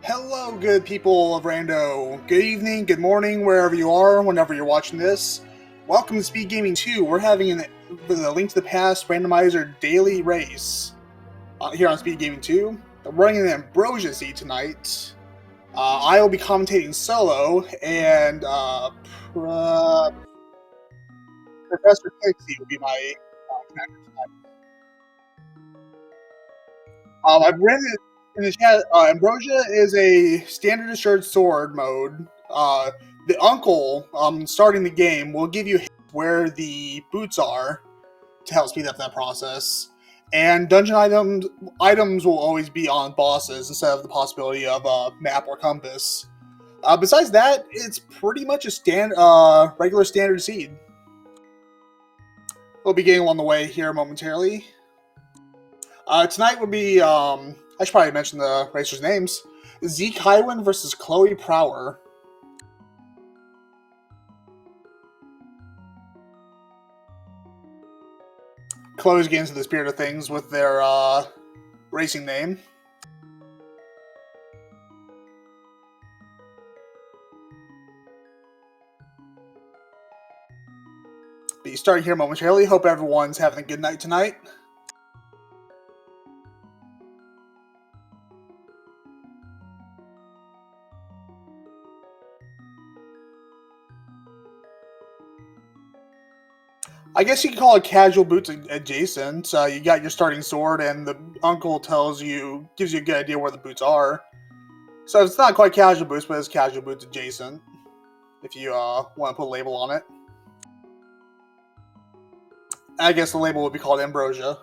Hello, good people of Rando. Good evening, good morning, wherever you are, whenever you're watching this. Welcome to Speed Gaming 2. We're having the Link to the Past Randomizer daily race here on Speed Gaming 2. I'm running an Ambrosia seed tonight. I will be commentating solo, and Professor Pixie will be my commander tonight. I've written it in the chat. Ambrosia is a standard assured sword mode. The uncle, starting the game, will give you where the boots are to help speed up that process. And dungeon items will always be on bosses instead of the possibility of a map or compass. Besides that, it's pretty much a regular standard seed. We'll be getting along the way here momentarily. Tonight would be, I should probably mention the racers' names. Zeke Highwind versus Chloe Prower. Chloe's getting into the spirit of things with their racing name. Be starting here momentarily. Hope everyone's having a good night tonight. I guess you could call it casual boots adjacent. You got your starting sword, and the uncle gives you a good idea where the boots are. So it's not quite casual boots, but it's casual boots adjacent, if you want to put a label on it. I guess the label would be called Ambrosia.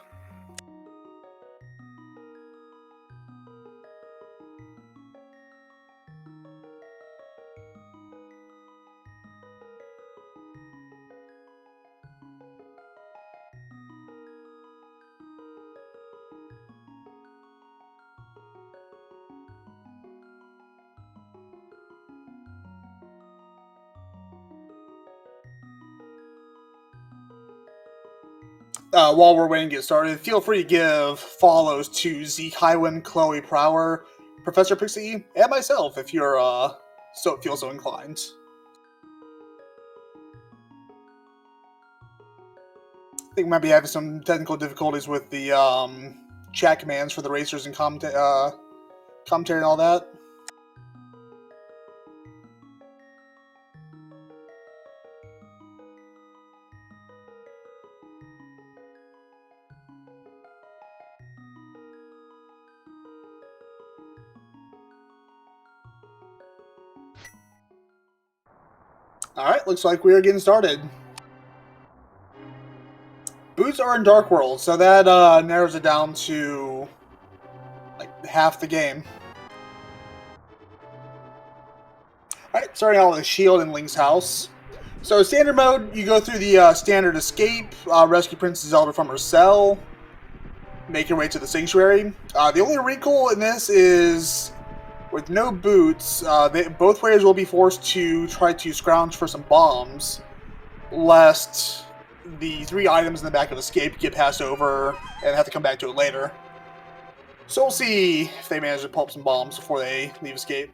While we're waiting to get started, feel free to give follows to Zeke Highwind, Chloe Prower, Professor Pixie, and myself if you're feel so inclined. I think we might be having some technical difficulties with the chat commands for the racers and commentary and all that. Alright, looks like we are getting started. Boots are in Dark World, so that narrows it down to like half the game. Alright, starting out with a shield in Link's house. So standard mode, you go through the standard escape, rescue Princess Zelda from her cell, make your way to the sanctuary. The only wrinkle in this is with no boots, both players will be forced to try to scrounge for some bombs, lest the 3 items in the back of escape get passed over and have to come back to it later. So we'll see if they manage to pull up some bombs before they leave escape.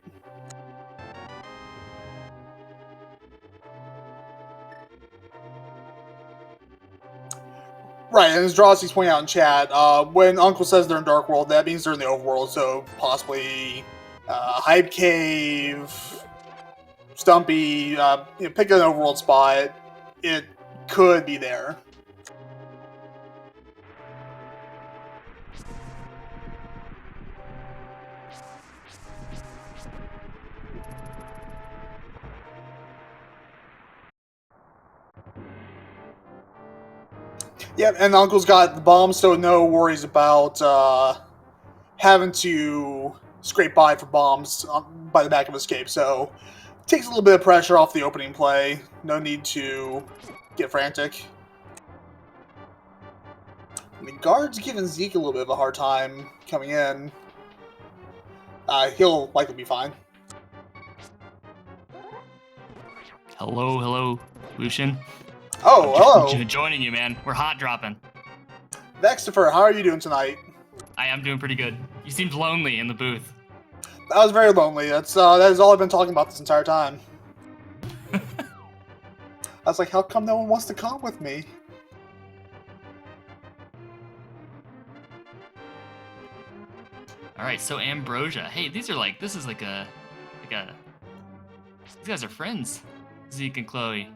Right, and as Drosty's pointing out in chat, when Uncle says they're in Dark World, that means they're in the Overworld, so possibly Hype Cave, Stumpy, pick an Overworld spot. It could be there. Yep, and Uncle's got the bombs, so no worries about having to scrape by for bombs by the back of escape. So takes a little bit of pressure off the opening play. No need to get frantic. And the guard's giving Zeke a little bit of a hard time coming in. He'll likely be fine. Hello, Lucian. Oh, hello. Joining you, man. We're hot dropping. Vextifer, how are you doing tonight? I am doing pretty good. You seemed lonely in the booth. I was very lonely. That is all I've been talking about this entire time. I was like, how come no one wants to come with me? All right, so Ambrosia. Hey, these are like this is like a these guys are friends, Zeke and Chloe.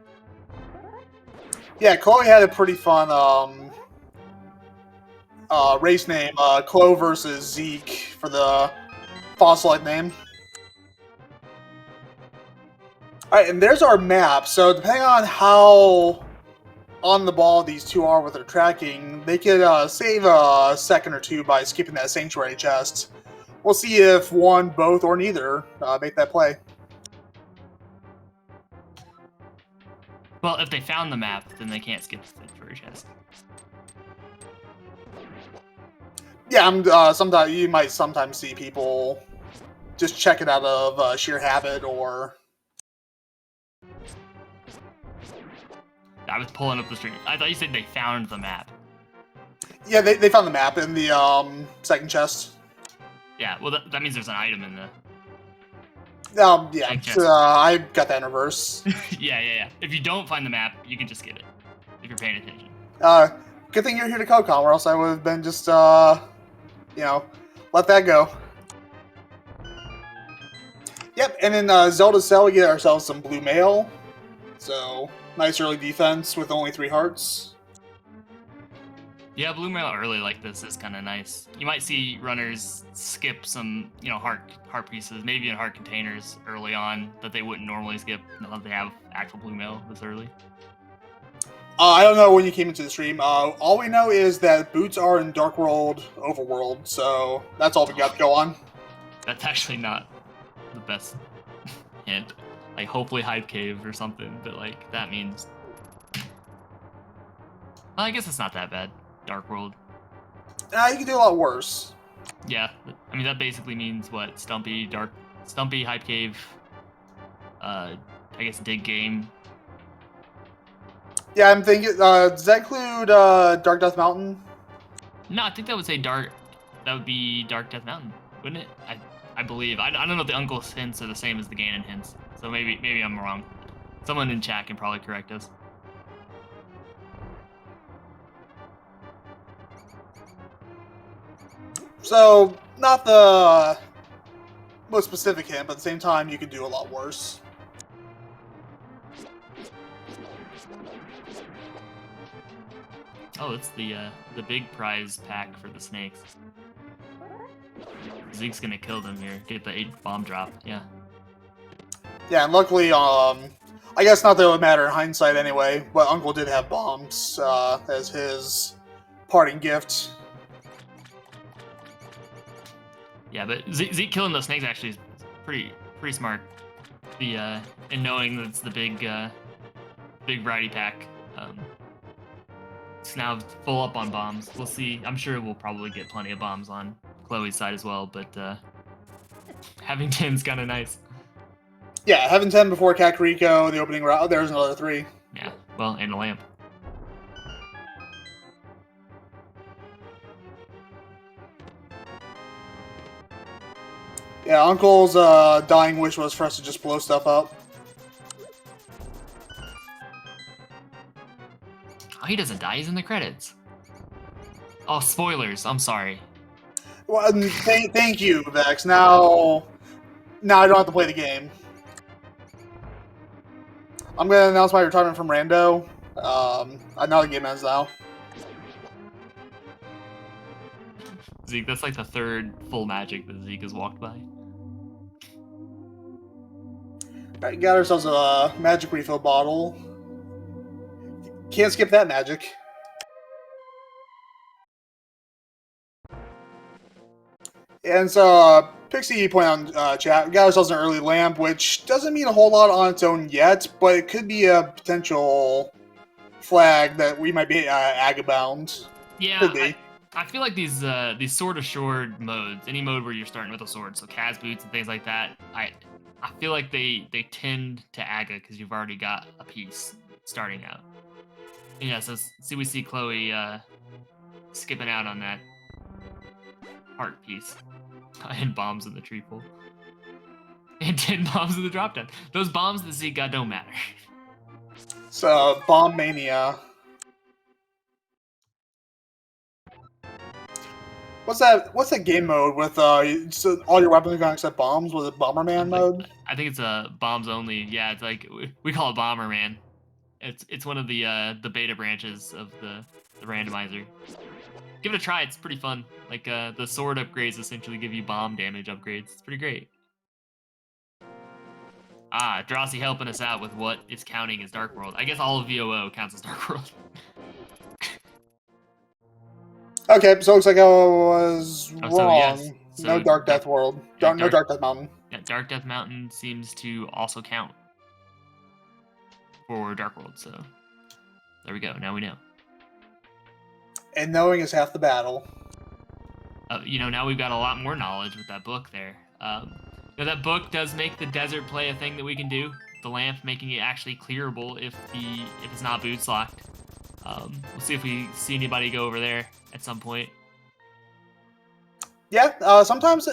Yeah, Chloe had a pretty fun race name, Chloe versus Zeke for the fossil-like name. Alright, and there's our map. So depending on how on the ball these two are with their tracking, they could save a second or two by skipping that sanctuary chest. We'll see if one, both, or neither make that play. Well, if they found the map, then they can't skip the sanctuary chest. Yeah, sometimes you might sometimes see people just check it out of sheer habit or. I was pulling up the stream. I thought you said they found the map. Yeah, they found the map in the second chest. Yeah, well, that means there's an item in the. Yeah, I got that in reverse. yeah. If you don't find the map, you can just skip it if you're paying attention. Good thing you're here to CodeCon, or else I would have been just, let that go. Yep, and in Zelda Cell, we get ourselves some blue mail. So, nice early defense with only 3 hearts. Yeah, blue mail early like this is kind of nice. You might see runners skip some, heart pieces, maybe in heart containers early on that they wouldn't normally skip now that they have actual blue mail this early. I don't know when you came into the stream. All we know is that boots are in Dark World Overworld, so that's all we got to go on. That's actually not the best hint. Like, hopefully Hive Cave or something, but, that means... Well, I guess it's not that bad. Dark World. You can do a lot worse. Yeah, I mean, that basically means what? Stumpy, Hive Cave, I guess Dig Game. Yeah, I'm thinking, does that include Dark Death Mountain? No, I think that would say that would be Dark Death Mountain, wouldn't it? I believe. I don't know if the Uncle's hints are the same as the Ganon hints, so maybe I'm wrong. Someone in chat can probably correct us. So, not the most specific hint, but at the same time, you could do a lot worse. Oh, it's the big prize pack for the snakes. Zeke's gonna kill them here. Get the 8 bomb drop. Yeah. Yeah, and luckily, I guess not that it would matter in hindsight anyway, but Uncle did have bombs as his parting gift. Yeah, but Zeke killing those snakes actually is pretty smart. In knowing that it's the big variety pack. It's now full up on bombs. We'll see. I'm sure we'll probably get plenty of bombs on Chloe's side as well, but having 10's kind of nice. Yeah, having 10 before Kakariko, the opening round. Oh, there's another 3. Yeah, well, and a lamp. Yeah, Uncle's dying wish was for us to just blow stuff up. Oh, he doesn't die. He's in the credits. Oh, spoilers. I'm sorry. Well, thank you, Vex. Now I don't have to play the game. I'm going to announce my retirement from Rando. I know the game ends now. Zeke, that's like the 3rd full magic that Zeke has walked by. Alright, got ourselves a magic refill bottle. Can't skip that magic. And so, Pixie pointed out chat, we got ourselves an early lamp, which doesn't mean a whole lot on its own yet, but it could be a potential flag that we might be Aga-bound. Yeah, could be. I feel like these sword assured modes, any mode where you're starting with a sword, so Kaz boots and things like that, I feel like they tend to Aga because you've already got a piece starting out. And yeah, so we see Chloe skipping out on that heart piece. And bombs in the tree pool. And 10 bombs in the drop down. Those bombs that Zeke got don't matter. So, Bomb Mania. What's that game mode with so all your weapons are going except bombs? Was it Bomberman mode? I think it's bombs only. Yeah, it's like we call it Bomberman. It's one of the beta branches of the randomizer. Give it a try. It's pretty fun. Like the sword upgrades essentially give you bomb damage upgrades. It's pretty great. Ah, Drosy helping us out with what is counting as Dark World. I guess all of VOO counts as Dark World. Okay, so it looks like I was wrong. So yes. So no Dark Death World. No Dark Death Mountain. Yeah, Dark Death Mountain seems to also count for Dark World, so there we go. Now we know. And knowing is half the battle. Now we've got a lot more knowledge with that book there. That book does make the desert play a thing that we can do. The lamp making it actually clearable if it's not boots locked. We'll see if we see anybody go over there at some point. Yeah, sometimes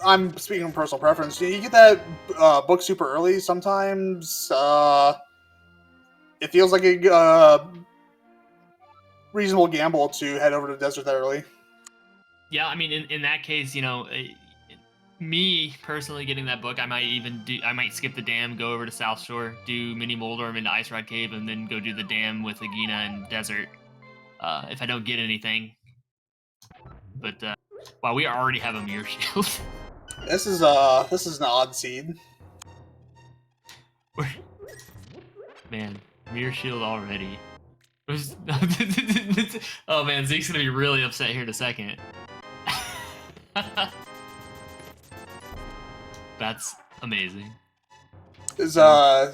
I'm speaking from personal preference. You get that book super early. Sometimes it feels like a reasonable gamble to head over to the desert that early. Yeah, I mean, in that case, me personally getting that book, I might skip the dam, go over to South Shore, do Mini Moldorm into Ice Rod Cave, and then go do the dam with Agina and Desert. If I don't get anything, but wow, we already have a Mirror Shield. This is an odd seed. Man, Mirror Shield already. Oh man, Zeke's gonna be really upset here in a second. That's amazing. Is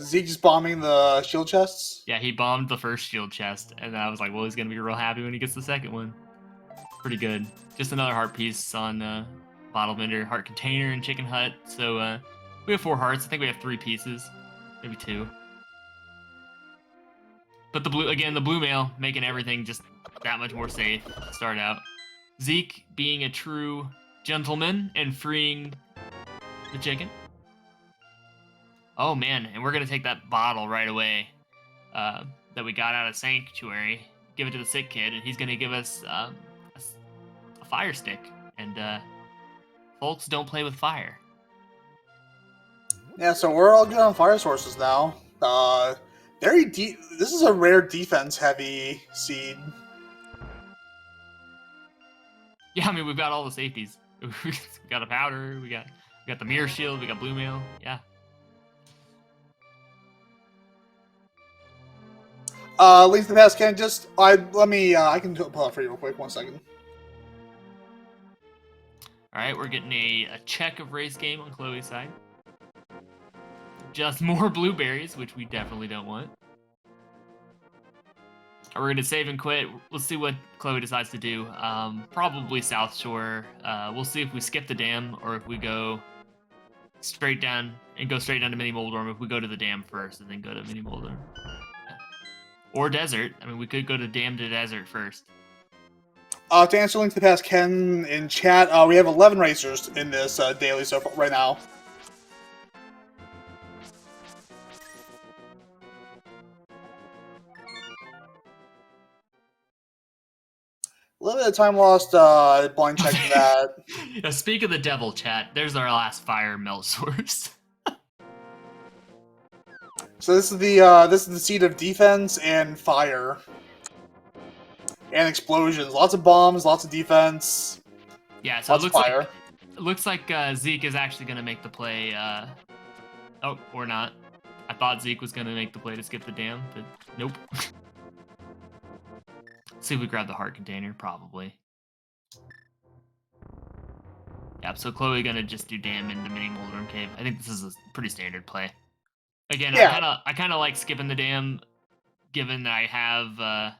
Zeke just bombing the shield chests? Yeah, he bombed the first shield chest, and I was like, well, he's gonna be real happy when he gets the second one. Pretty good. Just another heart piece on Bottle Vendor, Heart Container, and Chicken Hut. So we have 4 hearts. I think we have 3 pieces, maybe 2. But the blue mail making everything just that much more safe to start out. Zeke being a true gentleman and freeing the chicken. Oh man, and we're gonna take that bottle right away that we got out of Sanctuary, give it to the sick kid, and he's gonna give us a fire stick. And folks, don't play with fire. Yeah, so we're all good on fire sources now. Very deep. This is a rare defense-heavy seed. Yeah, I mean we've got all the safeties. We got a powder. We got the mirror shield. We got blue mail. Yeah. Link to the past can just I can pull up for you real quick. 1 second. All right, we're getting a check of race game on Chloe's side. Just more blueberries, which we definitely don't want. We're gonna save and quit. Let's see what Chloe decides to do. Probably South Shore. We'll see if we skip the dam or if we go straight down to Mini Moldorm. If we go to the dam first and then go to Mini Moldorm. Or desert. I mean, we could go to dam to desert first. To answer Link to the Past Ken in chat, we have 11 racers in this daily so far right now. A little bit of time lost blind checking that. Now, speak of the devil, chat. There's our last fire melt source. So this is the seed of defense and fire. And explosions. Lots of bombs, lots of defense. Yeah, so lots of fire. It looks like Zeke is actually going to make the play. Oh, or not. I thought Zeke was going to make the play to skip the dam, but nope. See if we grab the heart container, probably. Yep, so Chloe going to just do dam into Mini Moldorm Cave. I think this is a pretty standard play. Again, yeah. I kind of like skipping the dam, given that I have...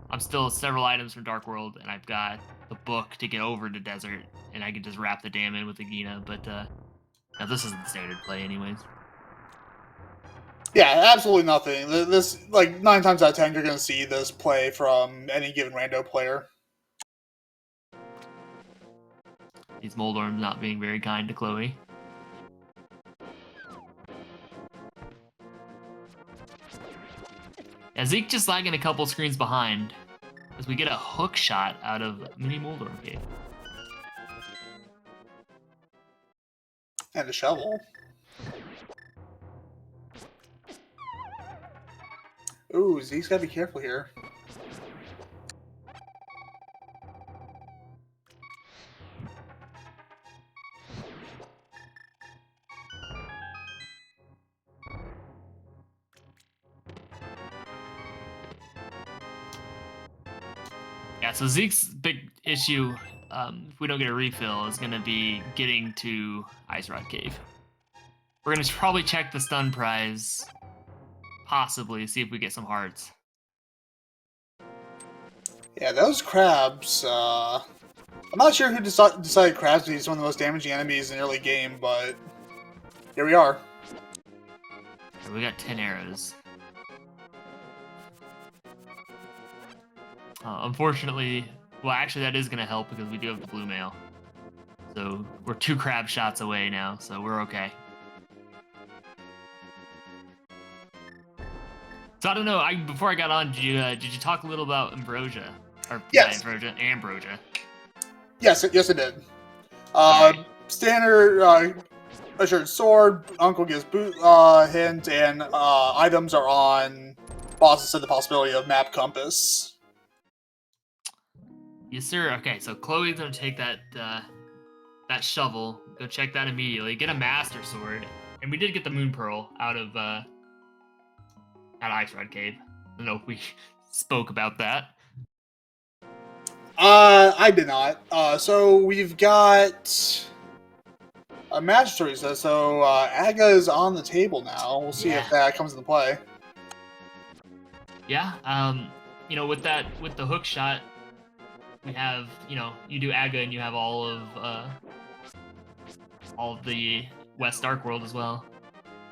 I'm still several items from Dark World, and I've got the book to get over to Desert, and I can just wrap the dam in with Agina, but now this isn't standard play anyways. Yeah, absolutely nothing. This, like, 9 times out of 10, you're going to see this play from any given rando player. These Moldorms not being very kind to Chloe. Yeah, Zeke just lagging a couple screens behind as we get a hook shot out of Mini Moldorm Cave. And a shovel. Ooh, Zeke's gotta be careful here. Yeah, so Zeke's big issue, if we don't get a refill, is going to be getting to Ice Rod Cave. We're going to probably check the stun prize, possibly, see if we get some hearts. Yeah, those crabs, I'm not sure who decided crabs to be one of the most damaging enemies in the early game, but here we are. We got 10 arrows. Unfortunately, well, actually, that is going to help because we do have the blue mail. So we're 2 crab shots away now, so we're okay. So I don't know. Before I got on, did you talk a little about Ambrosia? Or Yes. Ambrosia. Yes, it did. Right. Standard assured sword. Uncle gives boot hint, and items are on. Bosses said the possibility of map compass. Yes, sir. Okay, so Chloe's gonna take that that shovel. Go check that immediately. Get a master sword, and we did get the moon pearl out of Ice Rod Cave. I don't know if we spoke about that. I did not. So we've got a master sword. So Aga is on the table now. We'll see if that comes into play. Yeah. You know, with the hook shot, we have, you know, you do Aga and you have all of the West Dark World as well.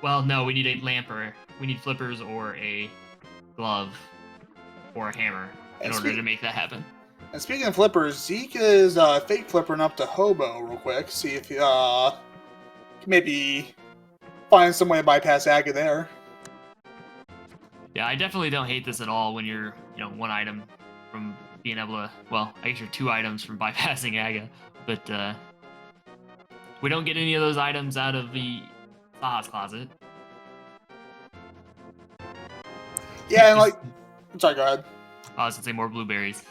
Well, no, we need a lamper. We need flippers or a glove or a hammer in order to make that happen. And speaking of flippers, Zeke is fake flippering up to Hobo real quick. See if he maybe find some way to bypass Aga there. Yeah, I definitely don't hate this at all when you're, you know, 1 item from being able to, well, I guess you're 2 items from bypassing Aga, but we don't get any of those items out of the Saha's closet. Yeah, and like, sorry, go ahead. I was gonna say more blueberries.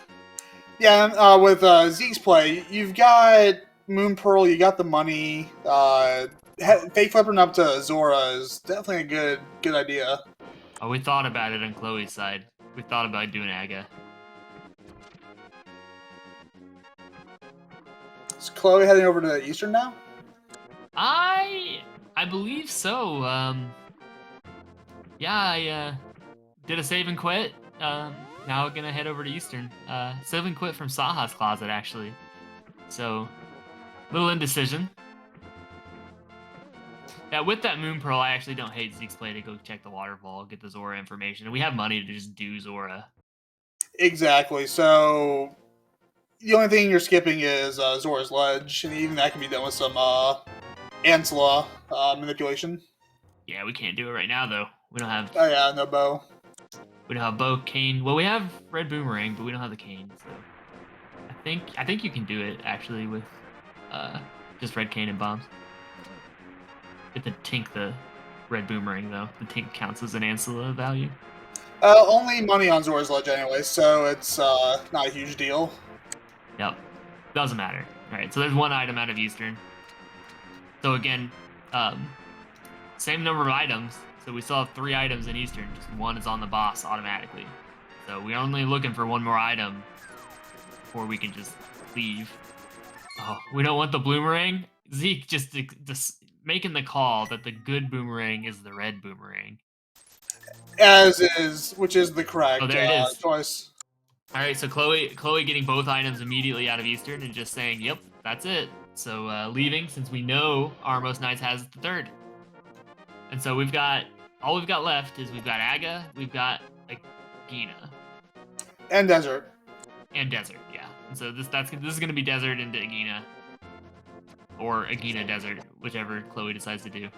Yeah, and, with Zeke's play, you've got Moon Pearl, you got the money. Fake flipping up to Zora is definitely a good idea. Oh, we thought about it on Chloe's side. We thought about doing Aga. Is Chloe heading over to Eastern now? I believe so. Yeah, I did a save and quit. Now we're gonna head over to Eastern. Save and quit from Saha's closet, actually. So, little indecision. Yeah, with that Moon Pearl, I actually don't hate Zeke's play to go check the waterfall, get the Zora information. And we have money to just do Zora. Exactly. So, the only thing you're skipping is Zora's Ledge, and even that can be done with some Ansela manipulation. Yeah, we can't do it right now, though. We don't have... Oh yeah, no bow. We don't have bow, cane. Well, we have red boomerang, but we don't have the cane. So I think you can do it actually with just red cane and bombs. You have to tink the red boomerang though. The tink counts as an Ansela value. Only money on Zora's Ledge anyway, so it's not a huge deal. Yep, doesn't matter. All right, so there's 1 item out of Eastern. So again, same number of items. So we still have 3 items in Eastern. Just 1 is on the boss automatically. So we're only looking for 1 more item before we can just leave. Oh, we don't want the boomerang? Zeke just making the call that the good boomerang is the red boomerang. Which is the correct there it is. choice. All right, so Chloe getting both items immediately out of Eastern and just saying, yep, that's it. So leaving, since we know Armos Knights has the 3rd. And so all we've got left is we've got Aga, we've got Agina. And Desert. And Desert, yeah. And so this is gonna be Desert into Agina. or Agina Desert, whichever Chloe decides to do.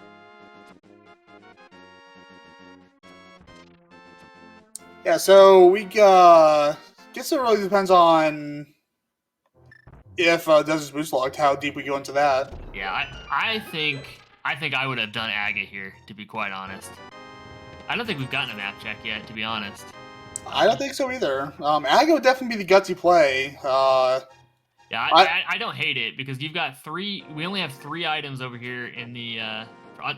Yeah, so we guess it really depends on if Desert's Boost locked, how deep we go into that. Yeah, I think I would have done Aga here, to be quite honest. I don't think we've gotten a map check yet, to be honest. I don't think so either. Aga would definitely be the gutsy play. Yeah, I don't hate it because you've got three. We only have 3 items over here in the.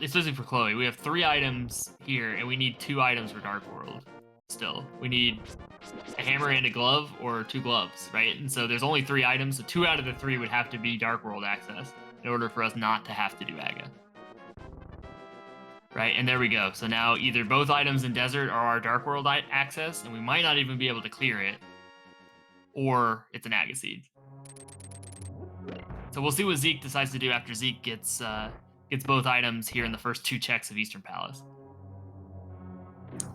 Especially for Chloe, we have 3 items here, and we need 2 items for Dark World. Still, we need a hammer and a glove, or 2 gloves, right? And so there's only 3 items, so 2 out of the 3 would have to be Dark World access in order for us not to have to do Aga. Right, and there we go. So now either both items in Desert are our Dark World access, and we might not even be able to clear it, or it's an Aga Seed. So we'll see what Zeke decides to do after Zeke gets both items here in the first 2 checks of Eastern Palace.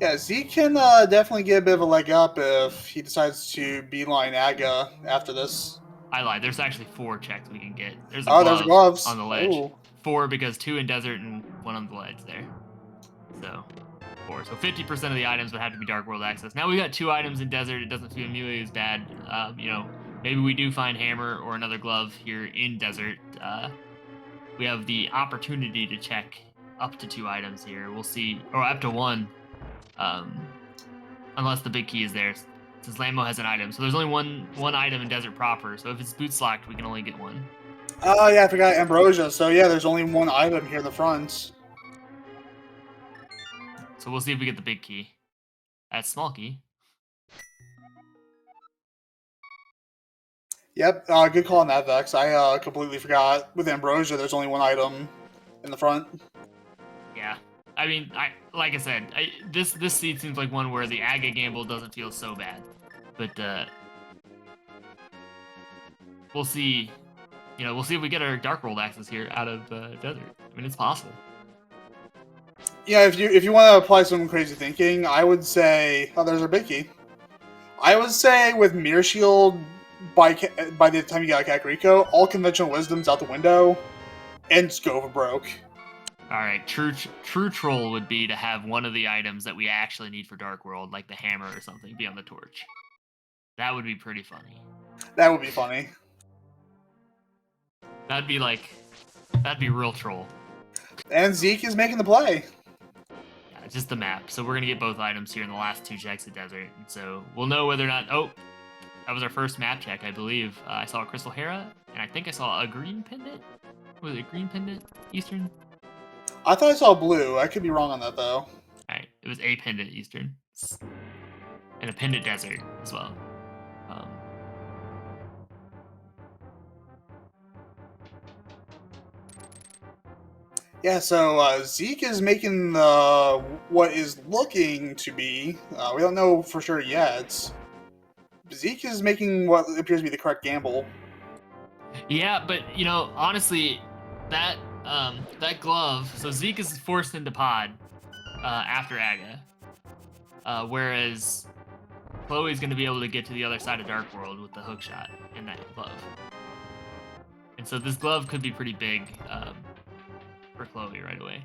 Yeah, Zeke can definitely get a bit of a leg up if he decides to beeline Aga after this. I lied. There's actually 4 checks we can get. There's a there's gloves on the ledge. Ooh. 4 because 2 in Desert and 1 on the ledge there. So 4. So 50% of the items would have to be Dark World access. Now we got 2 items in Desert. It doesn't feel nearly as bad. You know, maybe we do find hammer or another glove here in Desert. We have the opportunity to check up to 2 items here. We'll see, or up to 1, unless the big key is there. Since Lambo has an item, so there's only one item in Desert proper. So if it's boots locked, we can only get 1. Oh yeah, I forgot Ambrosia. So yeah, there's only 1 item here in the front. So we'll see if we get the big key. That's small key. Yep, good call on that, Vex. I completely forgot. With Ambrosia, there's only 1 item in the front. Yeah, I mean, like I said, this seed seems like one where the Aga gamble doesn't feel so bad, but we'll see. You know, we'll see if we get our Dark World access here out of Desert. I mean, it's possible. Yeah, if you want to apply some crazy thinking, I would say, oh, there's our big key. I would say with Mirror Shield, by the time you got Kakariko, all conventional wisdom's out the window, and just go for broke. All right, true troll would be to have one of the items that we actually need for Dark World, like the hammer or something, be on the torch. That would be pretty funny. That would be funny. That'd be real troll. And Zeke is making the play. Yeah, just the map. So we're gonna get both items here in the last 2 checks of Desert, and so we'll know whether or not. Oh, that was our first map check, I believe. I saw a Crystal Hera, and I think I saw a green pendant. Was it a green pendant? Eastern? I thought I saw blue. I could be wrong on that, though. Alright, it was a pendant Eastern. And a pendant Desert as well. Yeah, so Zeke is making what is looking to be, we don't know for sure yet, Zeke is making what appears to be the correct gamble. Yeah, but, you know, honestly, that glove, so Zeke is forced into pod after Aga, whereas Chloe's going to be able to get to the other side of Dark World with the hook shot in that glove. And so this glove could be pretty big for Chloe right away.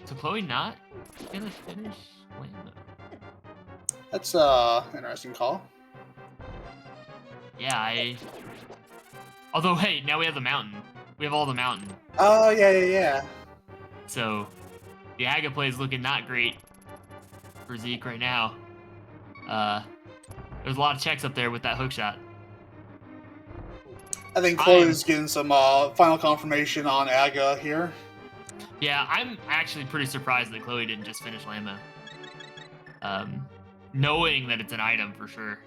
So Chloe not going to finish Lambo. That's interesting call. Yeah, although, hey, now we have the mountain. We have all the mountain. Oh, yeah. So, the Aga play is looking not great for Zeke right now. There's a lot of checks up there with that hook shot. I think Chloe's getting some final confirmation on Aga here. Yeah, I'm actually pretty surprised that Chloe didn't just finish Lambo. Knowing that it's an item for sure.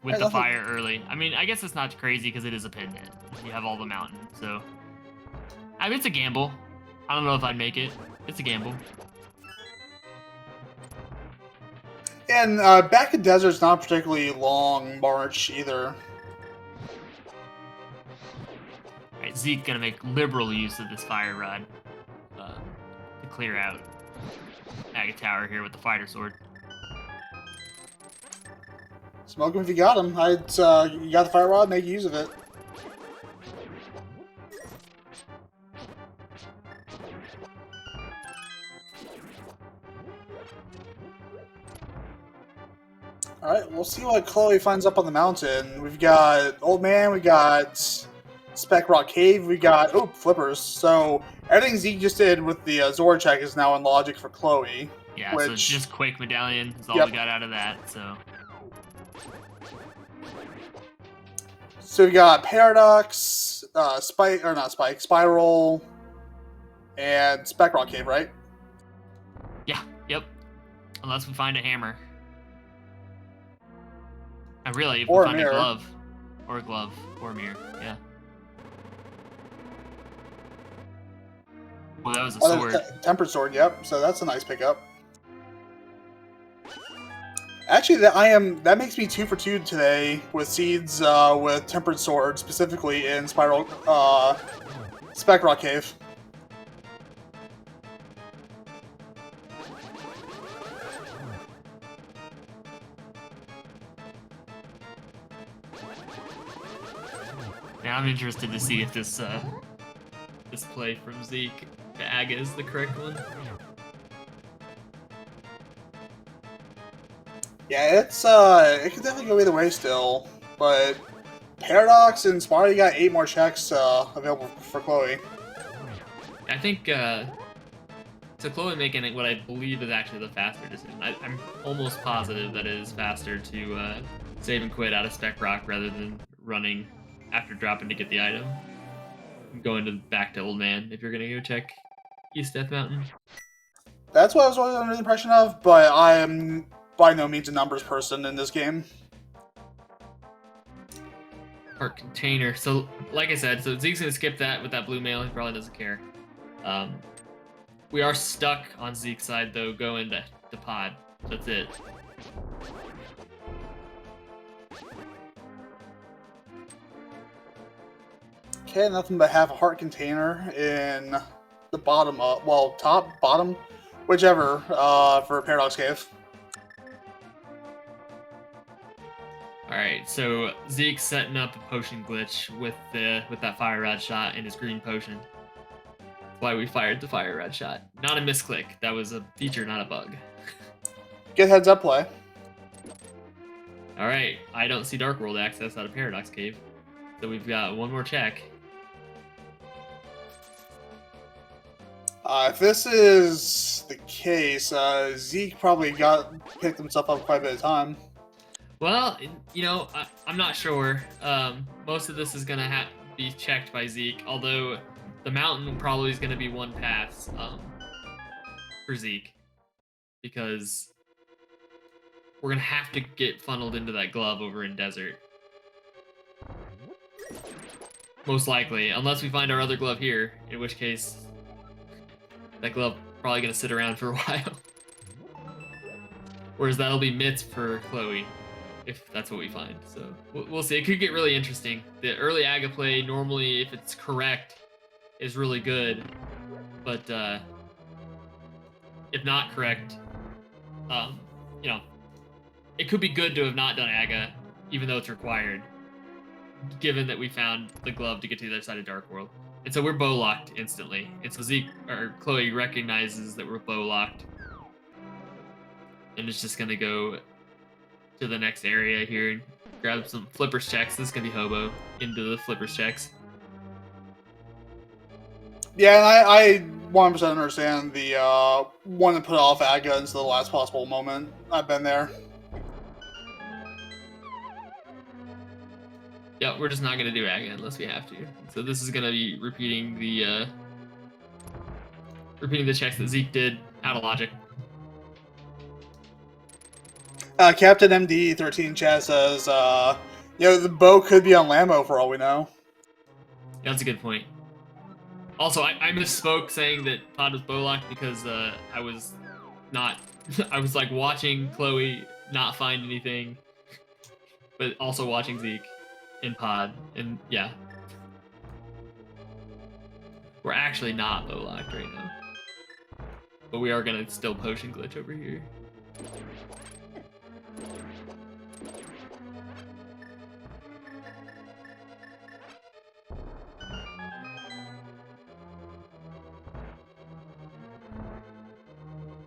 With the fire early. I mean, I guess it's not crazy because it is a pendant. You have all the mountain, so. I mean, it's a gamble. I don't know if I'd make it. It's a gamble. And back in Desert's not a particularly long march either. Alright, Zeke gonna make liberal use of this fire rod to clear out Aga Tower here with the fighter sword. Smoke him if you got him. You got the fire rod, make use of it. Alright, we'll see what Chloe finds up on the mountain. We've got Old Man, we got Spec Rock Cave, we got, oh, Flippers. So everything Zeke just did with the Zord check is now in logic for Chloe. Yeah, so Which, just Quake Medallion is all yep. we got out of that, so. So we got Paradox, Spiral, and Spec Rock Cave, right? Yeah, yep. Unless we find a hammer. Really, if Or we a find a mirror. glove. Or a glove. Or a mirror, yeah. Well, that was a sword. Tempered Sword, yep. So that's a nice pickup. Actually, that makes me 2 for 2 today with seeds with Tempered Sword, specifically in Spiral Spec Rock Cave. Now I'm interested to see if this this play from Zeke to Aga is the correct one. Yeah, it could definitely go either way still, but Paradox and Spiral got 8 more checks available for Chloe. I think so Chloe making what I believe is actually the faster decision. I'm almost positive that it is faster to save and quit out of Spec Rock rather than running after dropping to get the item. Going back to Old Man if you're gonna go check East Death Mountain. That's what I was always under the impression of, but I am by no means a numbers person in this game. Heart container. So, like I said, so Zeke's gonna skip that with that blue mail. He probably doesn't care. We are stuck on Zeke's side though, going to pod. That's it. Okay, nothing but half a heart container in the bottom, top, bottom, whichever, for Paradox Cave. Alright, so Zeke's setting up a potion glitch with that fire rod shot and his green potion. That's why we fired the fire rod shot. Not a misclick. That was a feature, not a bug. Get heads up play. Alright, I don't see Dark World access out of Paradox Cave. So we've got one more check. If this is the case, Zeke probably picked himself up quite a bit of time. Well, you know, I'm not sure. Most of this is going to be checked by Zeke, although the mountain probably is going to be one pass for Zeke, because we're going to have to get funneled into that glove over in Desert. Most likely, unless we find our other glove here, in which case that glove probably going to sit around for a while. Whereas that'll be mitts for Chloe, if that's what we find. So we'll see. It could get really interesting. The early Aga play, normally, if it's correct, is really good. But if not correct, you know, it could be good to have not done Aga, even though it's required, given that we found the glove to get to the other side of Dark World. And so we're bow locked instantly. And so Zeke or Chloe recognizes that we're bow locked. And it's just gonna go to the next area here and grab some flippers checks. This is gonna be hobo into the flippers checks. Yeah, and I 100% understand the want to put off Aga until the last possible moment. I've been there. Yeah, we're just not gonna do Aga unless we have to. So this is gonna be repeating the checks that Zeke did out of logic. Captain MD13 chat says, you know, the bow could be on Lambo for all we know. Yeah, that's a good point. Also, I misspoke saying that Pod was bow locked because I was not. I was like watching Chloe not find anything, but also watching Zeke in Pod, and yeah, we're actually not bow locked right now, but we are gonna still potion glitch over here.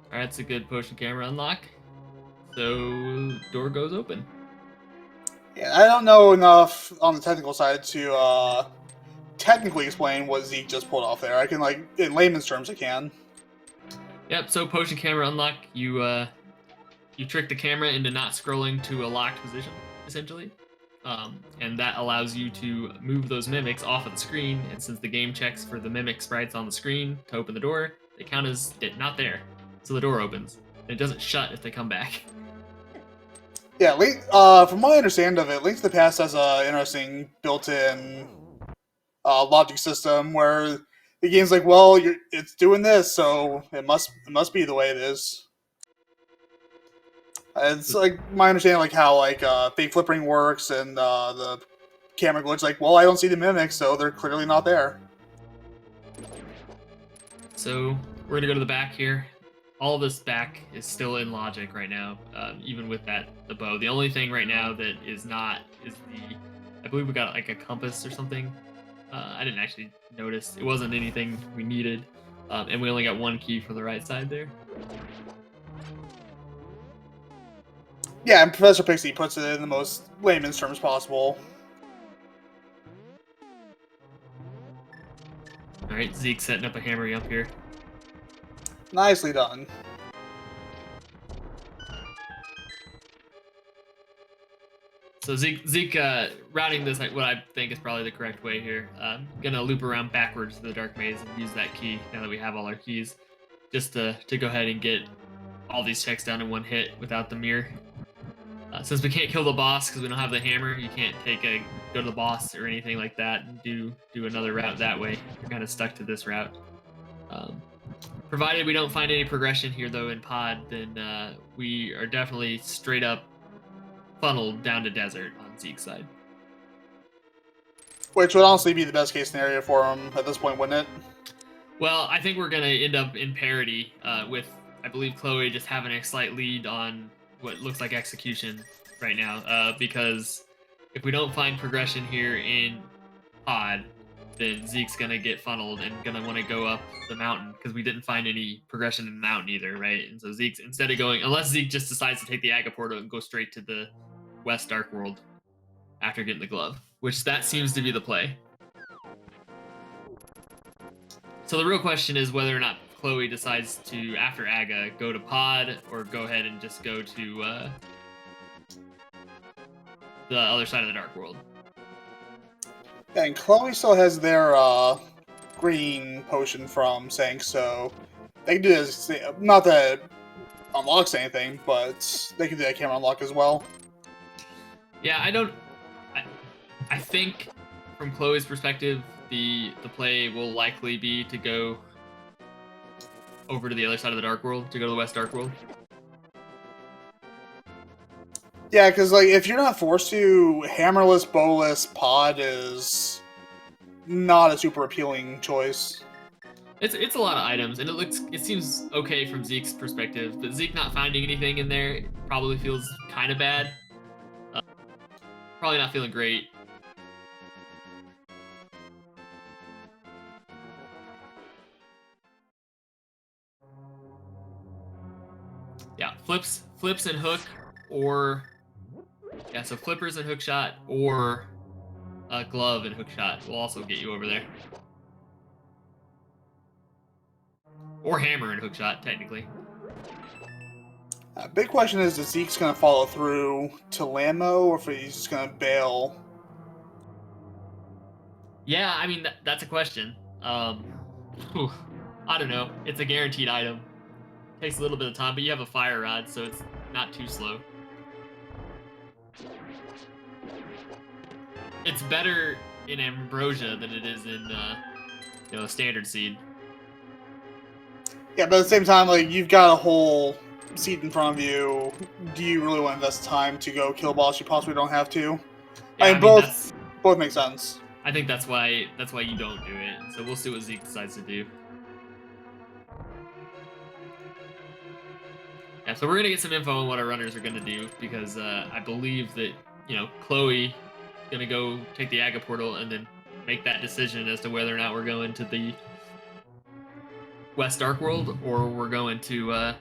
Alright, that's a good potion camera unlock. So door goes open. Yeah, I don't know enough on the technical side to technically explain what Zeke just pulled off there. I can, like, in layman's terms, I can. Yep. So potion camera unlock. You trick the camera into not scrolling to a locked position, essentially. And that allows you to move those mimics off of the screen. And since the game checks for the mimic sprites on the screen to open the door, they count as not there. So the door opens. And it doesn't shut if they come back. Yeah, Link, from my understanding of it, Link to the Past has an interesting built-in logic system where the game's like, well, it's doing this, so it must be the way it is. It's like my understanding, like how like fake flipping works and the camera glitch. Like, well, I don't see the mimics, so they're clearly not there. So we're gonna go to the back here. All this back is still in logic right now, even with the bow. The only thing right now that is not is I believe we got like a compass or something. I didn't actually notice. It wasn't anything we needed, and we only got one key for the right side there. Yeah, and Professor Pixie puts it in the most layman's terms possible. All right, Zeke setting up a hammer up here. Nicely done. So Zeke routing this what I think is probably the correct way here. Gonna loop around backwards to the dark maze and use that key now that we have all our keys, just to go ahead and get all these checks done in one hit without the mirror. Since we can't kill the boss because we don't have the hammer, you can't go to the boss or anything like that and do another route that way. You're kind of stuck to this route. Provided we don't find any progression here though in pod, then we are definitely straight up funneled down to desert on Zeke's side. Which would honestly be the best case scenario for him at this point, wouldn't it? Well, I think we're gonna end up in parity with, I believe, Chloe just having a slight lead on what looks like execution right now, because if we don't find progression here in pod, then Zeke's gonna get funneled and gonna want to go up the mountain because we didn't find any progression in the mountain either, right? And so Zeke's, instead of going, unless Zeke just decides to take the Aga portal and go straight to the West Dark World after getting the glove, which that seems to be the play. So the real question is whether or not Chloe decides to, after Aga, go to pod or go ahead and just go to the other side of the Dark World. And Chloe still has their green potion from Sank, so they can do this. Not that it unlocks anything, but they can do that camera unlock as well. Yeah, I think from Chloe's perspective, the play will likely be to go over to the other side of the Dark World, to go to the West Dark World. Yeah, because like if you're not forced to, hammerless, bowless pod is not a super appealing choice. It's a lot of items, and it seems okay from Zeke's perspective, but Zeke not finding anything in there probably feels kind of bad. Probably not feeling great. Yeah, flips and hook, or yeah, so flippers and hook shot, or a glove and hook shot will also get you over there. Or hammer and hook shot, technically. Big question is if Zeke's going to follow through to Lamo, or if he's just going to bail. Yeah, I mean, that's a question. I don't know. It's a guaranteed item. Takes a little bit of time, but you have a fire rod, so it's not too slow. It's better in Ambrosia than it is in, standard seed. Yeah, but at the same time, like, you've got a whole seat in front of you. Do you really want to invest time to go kill a boss you possibly don't have to? Yeah, I mean, both make sense. I think that's why you don't do it. So we'll see what Zeke decides to do. Yeah, so we're gonna get some info on what our runners are gonna do, because I believe that Chloe gonna go take the Aga portal and then make that decision as to whether or not we're going to the West Dark World or we're going to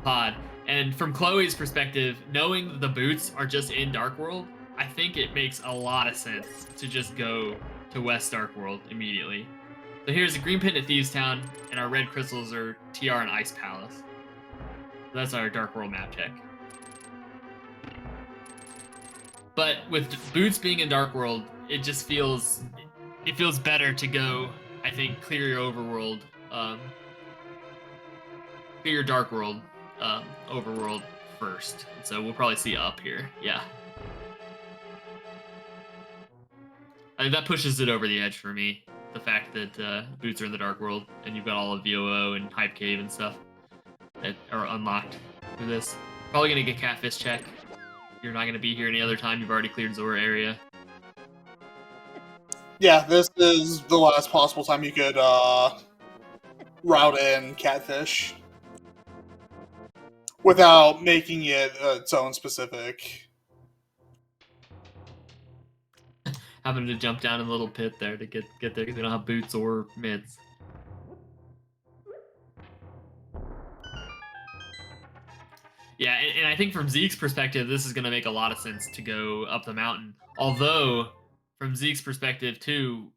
pod. And from Chloe's perspective, knowing the boots are just in Dark World, I think it makes a lot of sense to just go to West Dark World immediately. So here's a green pit at Thieves Town, and our red crystals are TR and Ice Palace. So that's our Dark World map check. But with boots being in Dark World, it just feels better to go. I think clear your overworld, clear your Dark World, overworld first. So we'll probably see up here. Yeah. I think that pushes it over the edge for me. The fact that boots are in the Dark World and you've got all of VOO and Hype Cave and stuff that are unlocked through this. Probably gonna get Catfish check. You're not gonna be here any other time. You've already cleared Zora area. Yeah, this is the last possible time you could route in Catfish without making it its own specific. Having to jump down in a little pit there to get there because they don't have boots or mids. Yeah, and I think from Zeke's perspective, this is going to make a lot of sense to go up the mountain. Although, from Zeke's perspective, too,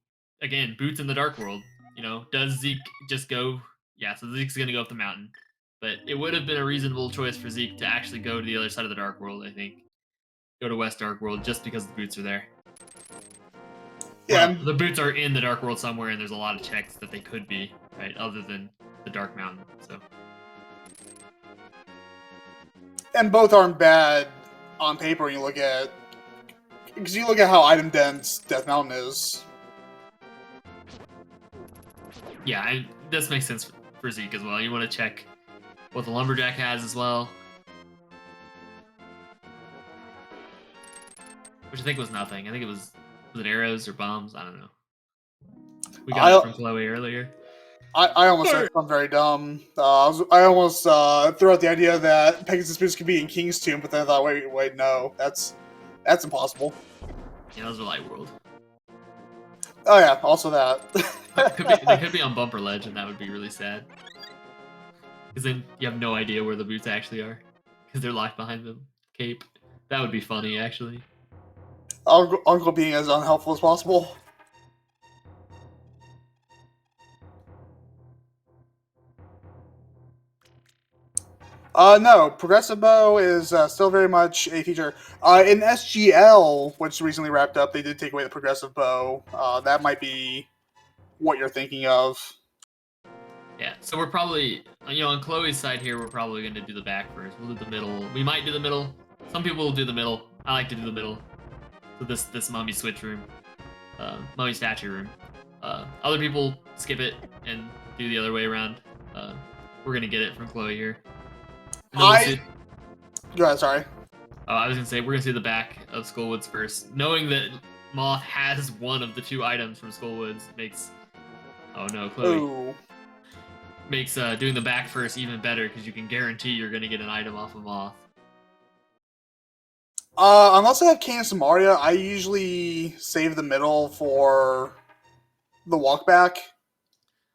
again, boots in the Dark World. You know, does Zeke just go? Yeah, so Zeke's going to go up the mountain. But it would have been a reasonable choice for Zeke to actually go to the other side of the Dark World, I think. Go to West Dark World just because the boots are there. Yeah, Well, the boots are in the Dark World somewhere, and there's a lot of checks that they could be, right, other than the Dark Mountain, so... and both aren't bad on paper when you look at, because you look at how item dense Death Mountain is. Yeah, this makes sense for Zeke as well. You want to check what the Lumberjack has as well. Which I think was nothing. I think it was it arrows or bombs? I don't know. We got it from Chloe earlier. I almost said something very dumb. I almost threw out the idea that Pegasus Boots could be in King's Tomb, but then I thought, wait, no, that's impossible. Yeah, those are Light World. Oh yeah, also that. They could be on Bumper Ledge, and that would be really sad. Because then you have no idea where the boots actually are, because they're locked behind the cape. That would be funny, actually. Uncle being as unhelpful as possible. No, Progressive Bow is still very much a feature. In SGL, which recently wrapped up, they did take away the Progressive Bow. That might be what you're thinking of. Yeah, so we're probably, on Chloe's side here, we're probably going to do the back first. We'll do the middle. We might do the middle. Some people will do the middle. I like to do the middle. So this mummy switch room. Mummy statue room. Other people skip it and do the other way around. We're going to get it from Chloe here. Go ahead, sorry. I was going to say, we're going to see the back of Skullwoods first. Knowing that Moth has one of the two items from Skullwoods makes... Oh no, Chloe. Ooh. Makes doing the back first even better because you can guarantee you're going to get an item off of Moth. Unless I have Kane and Samaria, I usually save the middle for the walk back.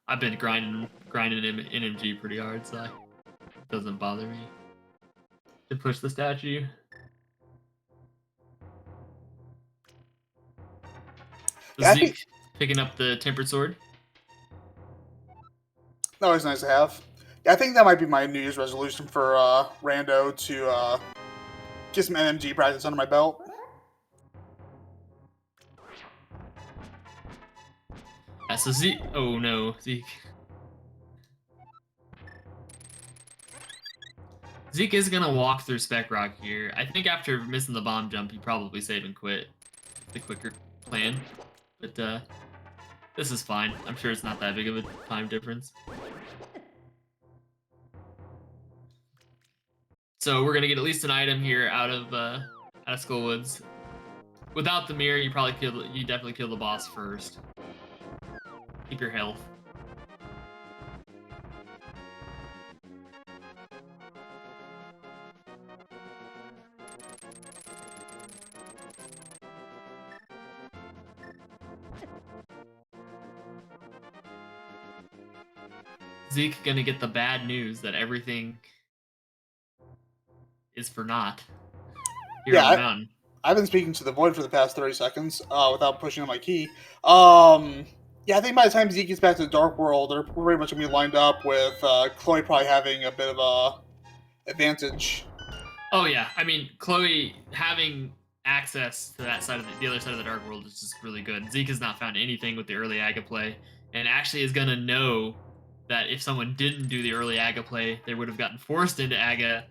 I've been grinding NMG pretty hard, so it doesn't bother me to push the statue. Yeah, Zeke picking up the Tempered Sword. Always nice to have. Yeah, I think that might be my New Year's resolution for Rando to get some NMG practice under my belt. Yeah, so Zeke... Oh no, Zeke. Zeke is going to walk through Spec Rock here. I think after missing the bomb jump, he probably save and quit. The quicker plan. But this is fine. I'm sure it's not that big of a time difference. So we're going to get at least an item here out of Skullwoods. Without the mirror, you definitely kill the boss first. Keep your health. Zeke gonna get the bad news that everything is for naught here Yeah, on the mountain. I've been speaking to the void for the past 30 seconds without pushing on my key. Yeah, I think by the time Zeke gets back to the Dark World, they're pretty much going to be lined up with Chloe probably having a bit of a advantage. Oh yeah, I mean Chloe having access to that side of the other side of the Dark World is just really good. Zeke has not found anything with the early Aga play, and actually is gonna know that if someone didn't do the early Aga play, they would have gotten forced into Aga,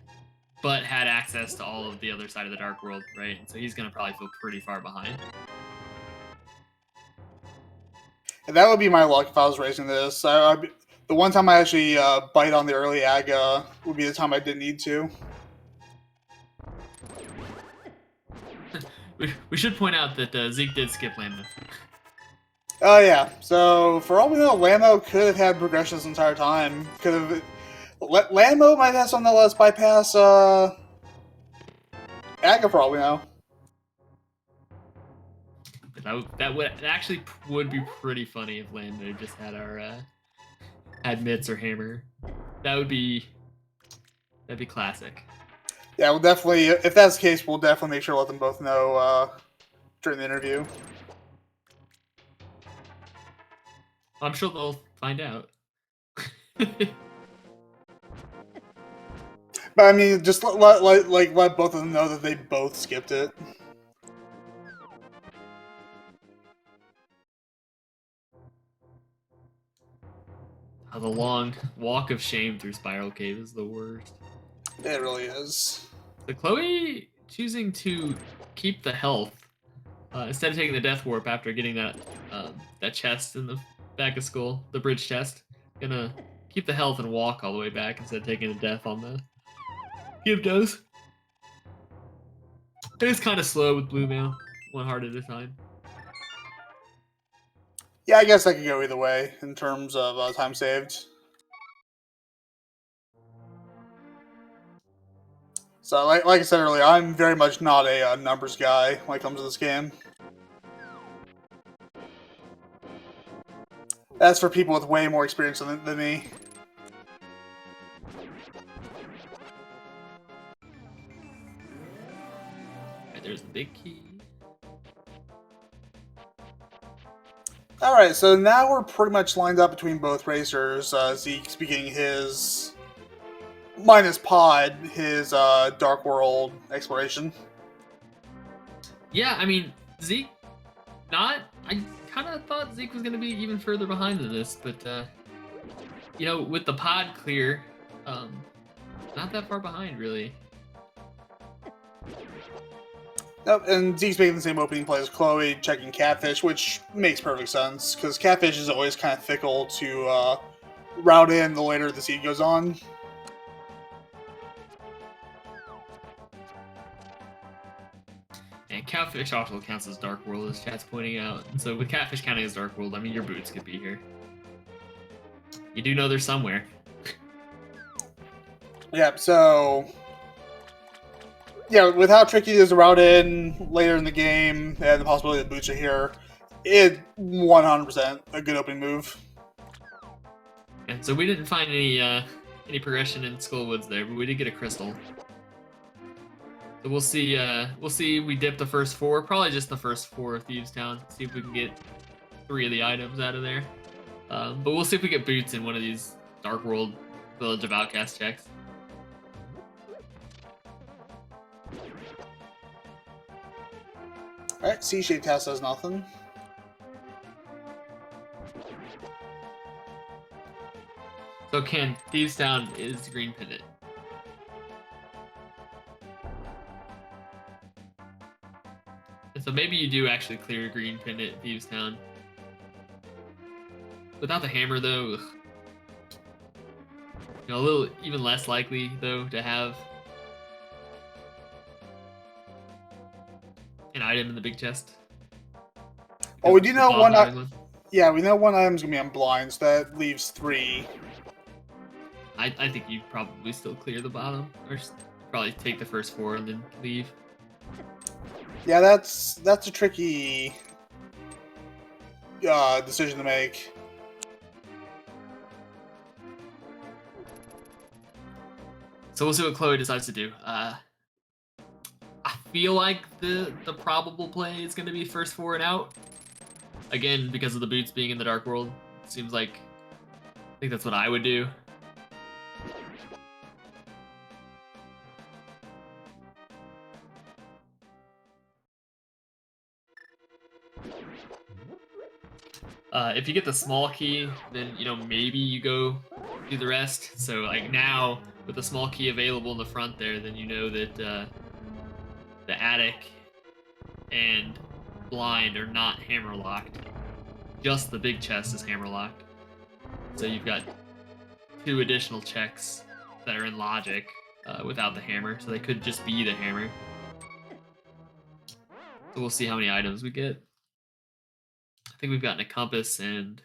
but had access to all of the other side of the Dark World, right? And so he's gonna probably feel pretty far behind. And that would be my luck if I was racing this. The one time I actually bite on the early Aga would be the time I didn't need to. We should point out that Zeke did skip Lambda. Oh yeah, so for all we know, Lamo could have had progression this entire time. Could have... Lamo might have something that lets bypass Aga for all we know. That actually would be pretty funny if Lambda just had our had Mitz or Hammer. That'd be classic. Yeah, we'll definitely, if that's the case, we'll definitely make sure to let them both know during the interview. I'm sure they'll find out. But I mean, just let both of them know that they both skipped it. The long walk of shame through Spiral Cave is the worst. It really is. So Chloe choosing to keep the health instead of taking the Death Warp after getting that that chest in the back of skull, the bridge chest. Gonna keep the health and walk all the way back instead of taking a death on the give dose. It is kind of slow with Blue Mail, one heart at a time. Yeah, I guess I could go either way in terms of time saved. So, like I said earlier, I'm very much not a numbers guy when it comes to this game. That's for people with way more experience than me. Alright, there's the big key. Alright, so now we're pretty much lined up between both racers. Zeke's beginning his, minus Pod, his Dark World exploration. Yeah, I mean, Zeke, I kind of thought Zeke was going to be even further behind than this, but, you know, with the pod clear, not that far behind, really. Nope, and Zeke's making the same opening play as Chloe, checking Catfish, which makes perfect sense, because Catfish is always kind of fickle to route in the later the seed goes on. And Catfish also counts as Dark World, as chat's pointing out. And so with Catfish counting as Dark World, I mean, your boots could be here. You do know they're somewhere. Yeah, so... Yeah, with how tricky it is to route in later in the game, and the possibility that boots are here, it's 100% a good opening move. And so we didn't find any progression in Skullwoods there, but we did get a crystal. So we'll see. We dip the first 4, probably just the first 4 of Thieves Town. See if we can get 3 of the items out of there. But we'll see if we get boots in one of these Dark World Village of Outcast checks. Alright, C-shaped house does nothing. So Ken, Thieves Town is green pivot. And so maybe you do actually clear green pivot at Thieves Town. Without the hammer though, ugh. You know, a little even less likely though to have an item in the big chest. Oh, we do know one. Yeah, we know one item's gonna be on blind, so that leaves 3. I think you'd probably still clear the bottom, or probably take the first 4 and then leave. Yeah, that's a tricky decision to make. So we'll see what Chloe decides to do. feel like the probable play is going to be first 4 and out. Again, because of the boots being in the Dark World. Seems like I think that's what I would do. If you get the small key, then maybe you go do the rest. So like now with the small key available in the front there, then you know that the attic and blind are not hammer locked. Just the big chest is hammer locked. So you've got 2 additional checks that are in logic without the hammer, so they could just be the hammer. So we'll see how many items we get. I think we've gotten a compass and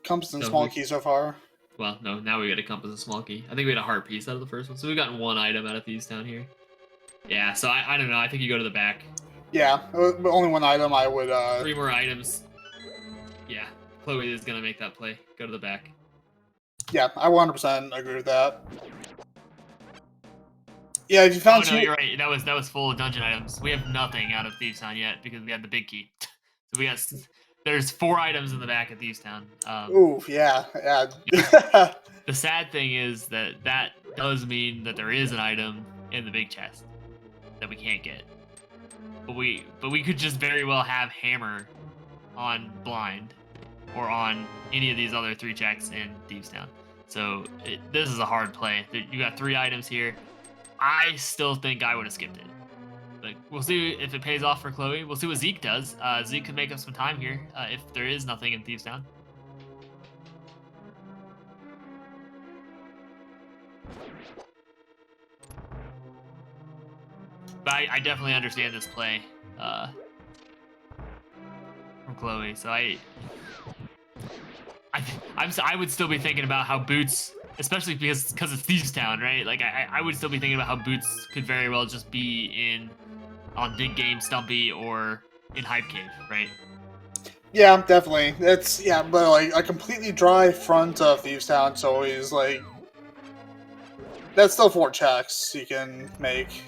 small key so far. Well, no, now we got a compass and small key. I think we had a heart piece out of the first one, so we've gotten 1 item out of these down here. Yeah, so I don't know. I think you go to the back. Yeah, only 1 item. I would. 3 more items. Yeah, Chloe is gonna make that play. Go to the back. Yeah, I 100% agree with that. Yeah, if you found. Oh no, you're right. That was full of dungeon items. We have nothing out of Thieves Town yet because we had the big key. So we got. There's 4 items in the back of Thieves Town. Ooh, yeah. The sad thing is that does mean that there is an item in the big chest that we can't get. But we could just very well have hammer on blind or on any of these other 3 checks in Thieves Town. So this is a hard play. You got 3 items here. I still think I would have skipped it. But we'll see if it pays off for Chloe. We'll see what Zeke does. Zeke could make up some time here if there is nothing in Thieves Town. But I definitely understand this play from Chloe. So I would still be thinking about how Boots, especially because it's Thieves Town, right? Like I would still be thinking about how Boots could very well just be on Big Game Stumpy or in Hype Cave, right? Yeah, definitely. But like a completely dry front of Thieves Town, it's always like that's still 4 checks you can make.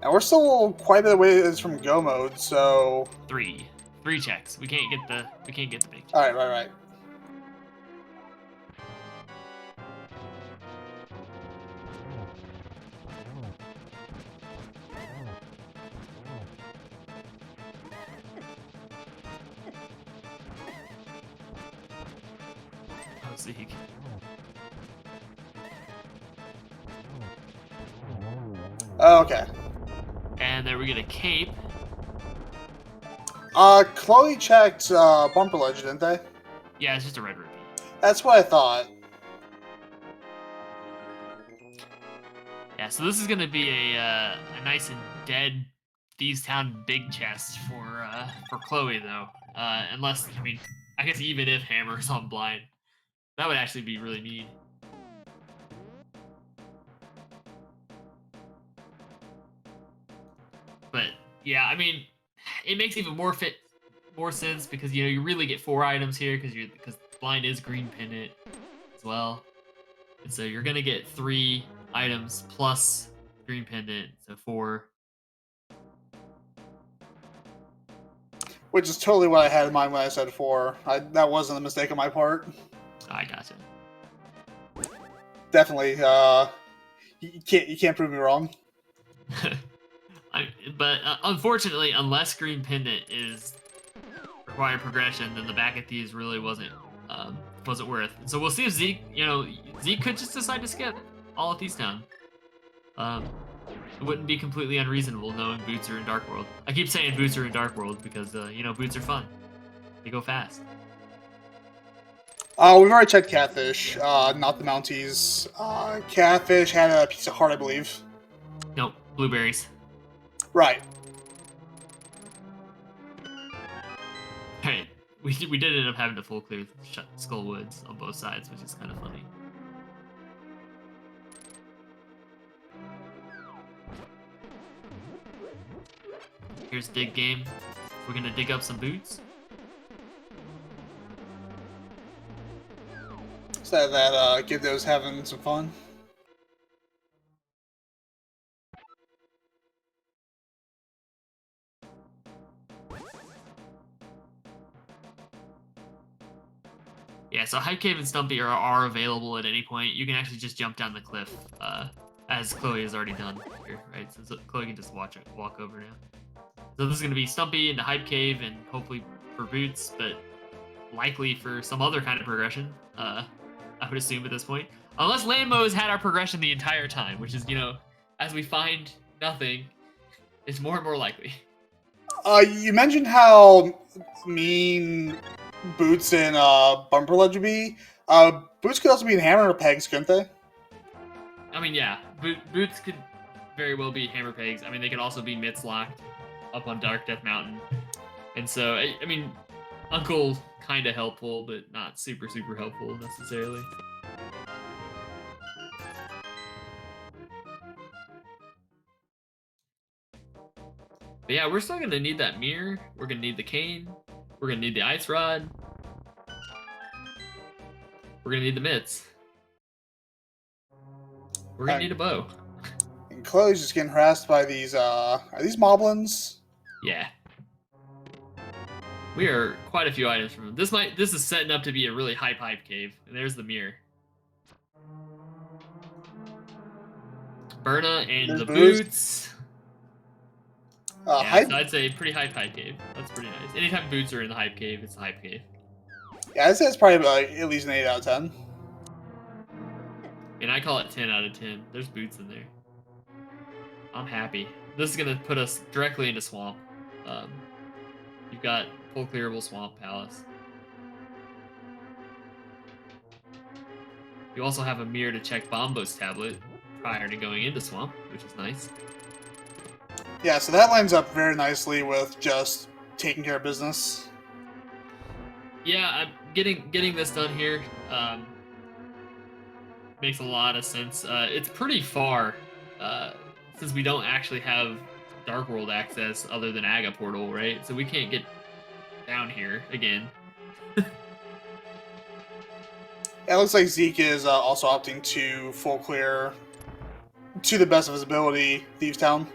And we're still quite a bit away from go mode, so 3 checks. We can't get the big check. All right. Oh, Zeke. Oh, okay. And there we get a cape. Chloe checked Bumper Ledge, didn't they? Yeah, it's just a red rupee. That's what I thought. Yeah, so this is gonna be a nice and dead Thieves Town big chest for Chloe though. Unless I guess even if Hammer's on blind, that would actually be really mean. But yeah, it makes even more sense because you really get 4 items here because blind is green pendant as well, and so you're gonna get 3 items plus green pendant, so 4. Which is totally what I had in mind when I said 4. That wasn't a mistake on my part. I gotcha. Definitely. You can't prove me wrong. But unfortunately, unless green pendant is required progression, then the back of these really wasn't worth. So we'll see if Zeke could just decide to skip all of Thieves Town. It wouldn't be completely unreasonable knowing Boots are in Dark World. I keep saying Boots are in Dark World because Boots are fun. They go fast. We've already checked Catfish, not the Mounties. Catfish had a piece of heart, I believe. Nope, blueberries. Right. Alright, we did end up having to full clear Skull Woods on both sides, which is kind of funny. Here's dig game. We're gonna dig up some boots. So that Gibdo's having some fun. Yeah, so Hype Cave and Stumpy are available at any point. You can actually just jump down the cliff, as Chloe has already done here, right? So Chloe can just walk over now. So this is going to be Stumpy into Hype Cave and hopefully for Boots, but likely for some other kind of progression, I would assume at this point. Unless Landmo has had our progression the entire time, which is, as we find nothing, it's more and more likely. You mentioned how mean Boots and Bumper Ledge would be. Boots could also be in Hammer or Pegs, couldn't they? I mean, yeah, Boots could very well be Hammer Pegs. I mean, they could also be Mitts locked up on Dark Death Mountain. And so, I mean, Uncle kind of helpful, but not super helpful necessarily. But yeah, we're still gonna need that mirror. We're gonna need the cane. We're gonna need the ice rod. We're gonna need the mitts. We're gonna need a bow. And Chloe's just getting harassed by these, are these moblins? Yeah. We are quite a few items from them. This is setting up to be a really hype cave. And there's the mirror. Berna and There's the Boots. boots. Yeah, Hype? So I'd say pretty hype cave. That's pretty nice. Anytime boots are in the hype cave, it's a hype cave. Yeah, I'd say it's probably like at least an 8 out of 10. And I call it 10 out of 10. There's boots in there. I'm happy. This is going to put us directly into Swamp. You've got full clearable Swamp Palace. You also have a mirror to check Bombo's tablet prior to going into Swamp, which is nice. Yeah, so that lines up very nicely with just taking care of business. Yeah, I'm getting this done here makes a lot of sense. It's pretty far since we don't actually have Dark World access other than Aga Portal, right? So we can't get down here again. It looks like Zeke is also opting to full clear to the best of his ability Thieves Town.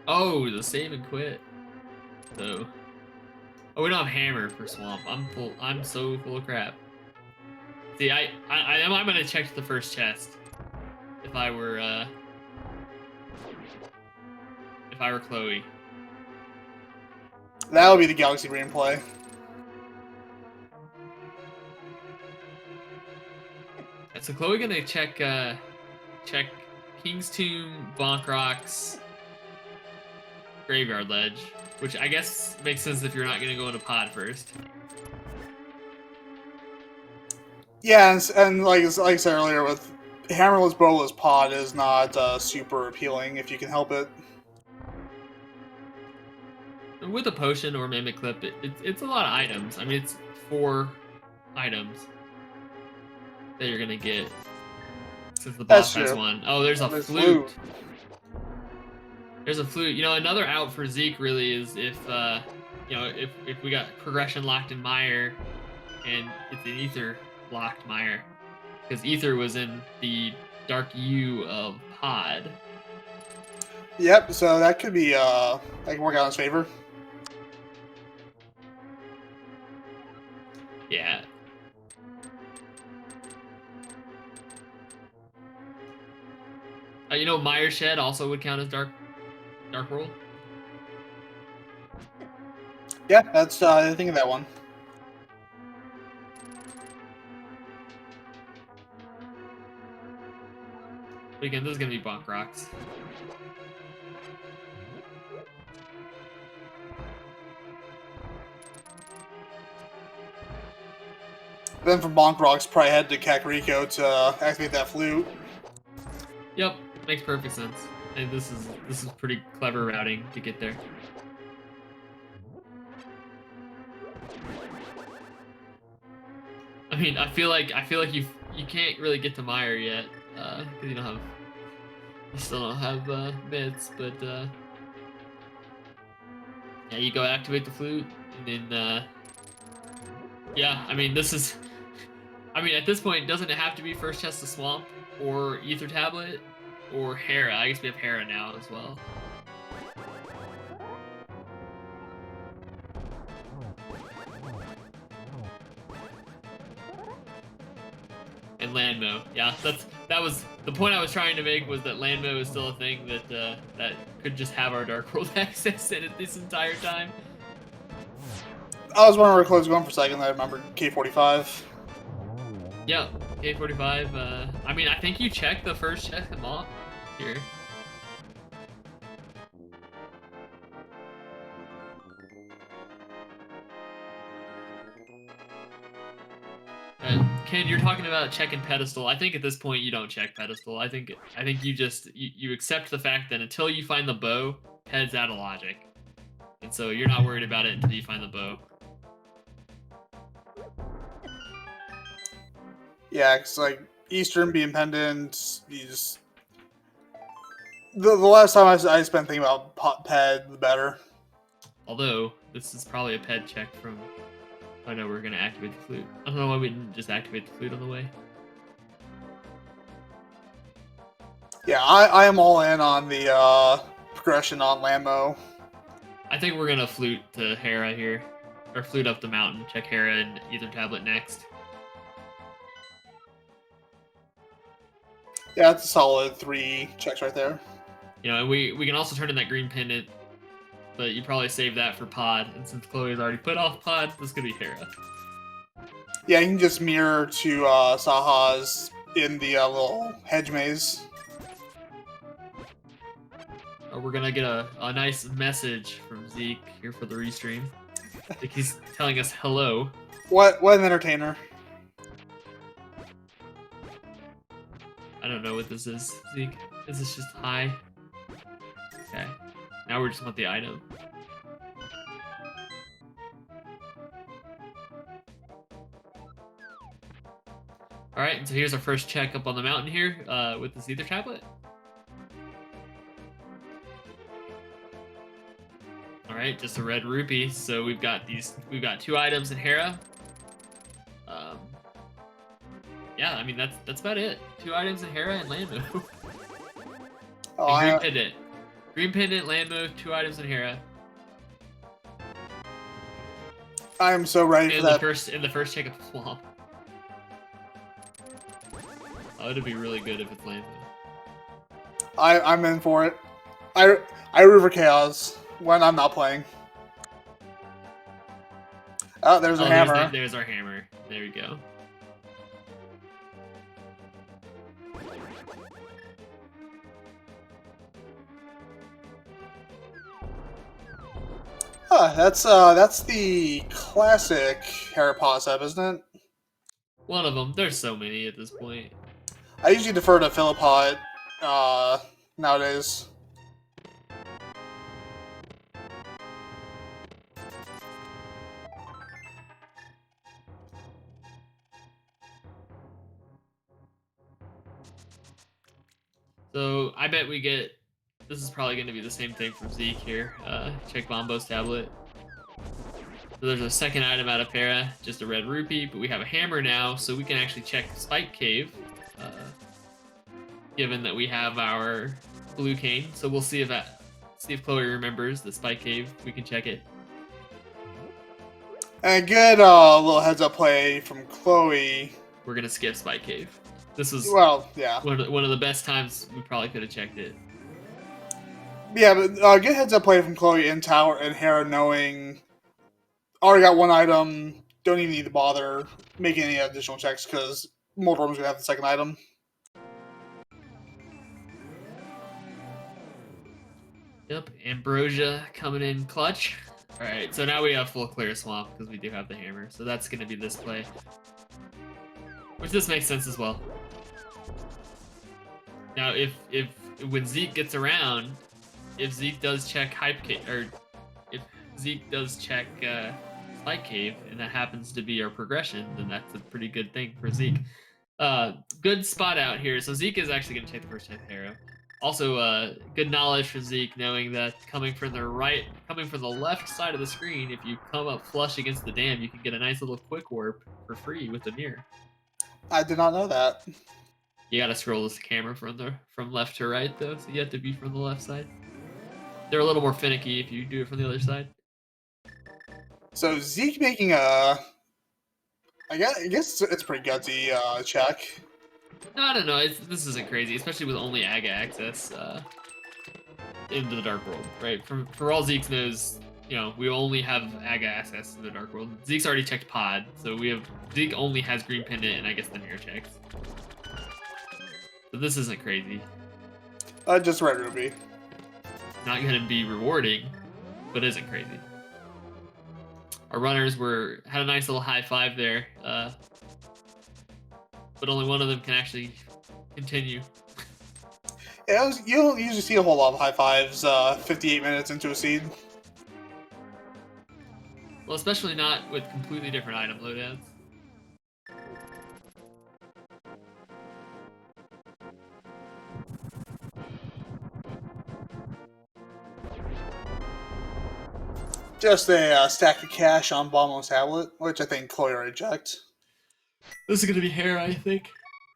Oh, the save and quit. So, we don't have Hammer for Swamp. I'm so full of crap. See, I'm gonna check the first chest if I were Chloe. That would be the Galaxy Green play. So Chloe gonna check King's Tomb, Bonk Rocks, Graveyard Ledge, which I guess makes sense if you're not gonna go into pod first. Yeah, and like I said earlier, with Hammerless Bowless pod is not super appealing if you can help it. With a potion or Mimic Clip, it's a lot of items. I mean, it's 4 items that you're gonna get since the boss has one. Oh, there's a flute. There's a flute. Another out for Zeke really is if we got progression locked in Mire, and it's an Ether locked Mire, because Ether was in the Dark U of Pod. Yep. So that could be that can work out in his favor. Yeah. Mire Shed also would count as Dark World. Yeah, that's I think of that one. But again, this is gonna be Bonk Rocks. Then from Bonk Rocks, probably head to Kakariko to activate that flute. Yep, makes perfect sense. And this is pretty clever routing to get there. I mean, I feel like you can't really get to Mire yet because you still don't have bits, but yeah, you go activate the flute, and then yeah, I mean, at this point, doesn't it have to be first chest of Swamp or Ether Tablet or Hera? I guess we have Hera now as well. And landmo. Yeah, that was the point I was trying to make, was that landmo is still a thing that that could just have our Dark World access in it this entire time. I was wondering where Chloe's going for a second. I remembered K45. Yeah, K45. I mean, I think you check the first check them off here. Ken, you're talking about checking pedestal. I think at this point you don't check pedestal. I think you just you accept the fact that until you find the bow, ped's out of logic, and so you're not worried about it until you find the bow. Yeah, it's like Eastern being pendant. You just the last time I spent thinking about ped, the better. Although this is probably a ped check from. Oh no, we're gonna activate the flute. I don't know why we didn't just activate the flute on the way. Yeah, I am all in on the progression on Lambo. I think we're gonna flute to Hera here, or flute up the mountain. Check Hera and Ether Tablet next. Yeah, that's a solid 3 checks right there. You know, and we can also turn in that green pendant, but you probably save that for Pod. And since Chloe's already put off Pod, this could be Hera. Yeah, you can just mirror to Saha's in the little hedge maze. We're gonna get a nice message from Zeke here for the restream. I think he's telling us hello. What an entertainer. I don't know what this is, Zeke. Is this just hi? Okay. Now we just want the item. Alright, and so here's our first check up on the mountain here with this Ether Tablet. Alright, just a red rupee. So we've got 2 items in Hera. Yeah, I mean that's about it. 2 items in Hera and Landmo. Oh, and Green Pendant. Green Pendant, Landmo, 2 items in Hera. I am so ready for that. In the first check of the swamp. Oh, it'd be really good if it's Landmo. I'm in for it. I root for chaos when I'm not playing. Oh, there's a hammer. There's our hammer. There we go. That's the classic Haripod setup, isn't it? One of them. There's so many at this point. I usually defer to Philippot nowadays. So I bet we get. This is probably going to be the same thing from Zeke here. Check Bombo's tablet. So there's a second item out of Hera, just a red rupee, but we have a hammer now, so we can actually check Spike Cave, given that we have our blue cane. So we'll see if Chloe remembers the Spike Cave. We can check it. And a good little heads-up play from Chloe. We're gonna skip Spike Cave. This was yeah, one of the best times we probably could have checked it. Yeah, but good heads-up play from Chloe in tower and Hera knowing already got 1 item. Don't even need to bother making any additional checks because Moldorm's gonna have the second item. Yep, Ambrosia coming in clutch. All right, so now we have full clear swamp because we do have the hammer. So that's going to be this play, which this makes sense as well. Now, if when Zeke gets around, if Zeke does check Hype Cave, or if Zeke does check Spike Cave, and that happens to be our progression, then that's a pretty good thing for Zeke. Good spot out here. So Zeke is actually going to take the first check arrow. Also, good knowledge for Zeke, knowing that coming from the left side of the screen, if you come up flush against the dam, you can get a nice little quick warp for free with the mirror. I did not know that. You gotta scroll this camera from left to right, though, so you have to be from the left side. They're a little more finicky if you do it from the other side. So Zeke making I guess it's a pretty gutsy check. No, I don't know. This isn't crazy, especially with only AGA access into the Dark World, right? For all Zeke knows, we only have AGA access to the Dark World. Zeke's already checked Pod, so Zeke only has Green Pendant and I guess the mirror checks. So this isn't crazy. Just Red Ruby. Not gonna be rewarding, but isn't crazy. Our runners had a nice little high five there, but only one of them can actually continue. Yeah, you don't usually see a whole lot of high fives 58 minutes into a seed. Well, especially not with completely different item loadouts. Just a stack of cash on Bombo's tablet, which I think Chloe already checked. This is gonna be hair, I think,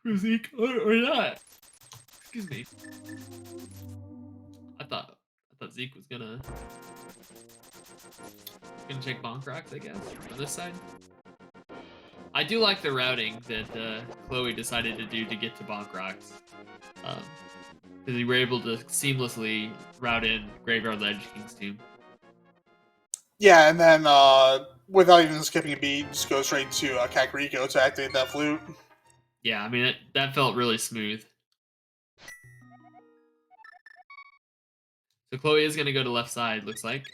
for Zeke, or not. Excuse me. I thought Zeke was gonna check Bonk Rocks, I guess, on this side. I do like the routing that Chloe decided to do to get to Bonk Rocks. Because we were able to seamlessly route in Graveyard Ledge, King's Tomb. Yeah, and then without even skipping a beat, just go straight to Kakariko to activate that flute. Yeah, I mean, that felt really smooth. So Chloe is going to go to left side, looks like.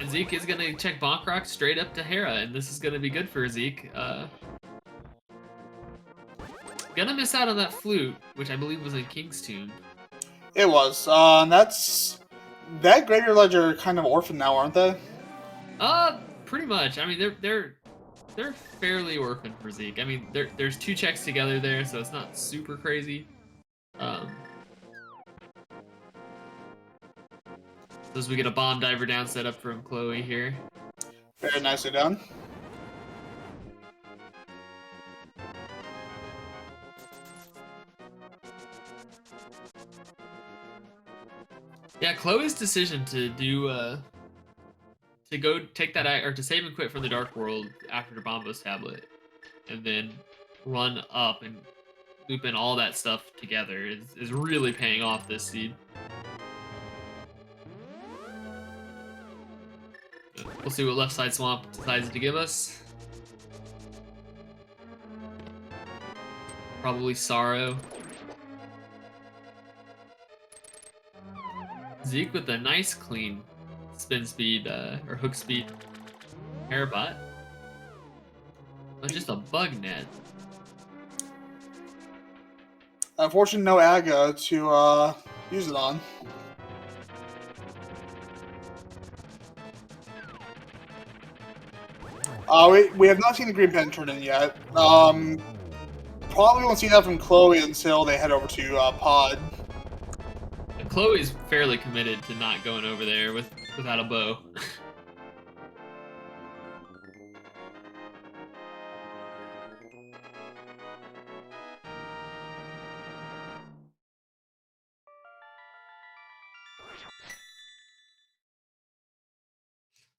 And Zeke is going to check Bonk Rock straight up to Hera, and this is going to be good for Zeke. Gonna miss out on that flute, which I believe was in King's Tomb. It was. That Graveyard Ledger kind of orphaned now, aren't they? Pretty much. I mean, they're fairly orphaned for Zeke. I mean, there's 2 checks together there, so it's not super crazy. So as we get a bomb diver down setup from Chloe here. Very nicely done. Yeah, Chloe's decision to do to go take that or to save and quit from the Dark World after the Bombo's tablet, and then run up and loop in all that stuff together is really paying off this seed. We'll see what Left Side Swamp decides to give us. Probably Sorrow. Zeke with a nice clean spin speed or hook speed airbot. Oh, just a bug net. Unfortunately, no Aga to use it on. We have not seen the green pen turn in yet. Probably won't see that from Chloe until they head over to Pod. Chloe's fairly committed to not going over there without a bow.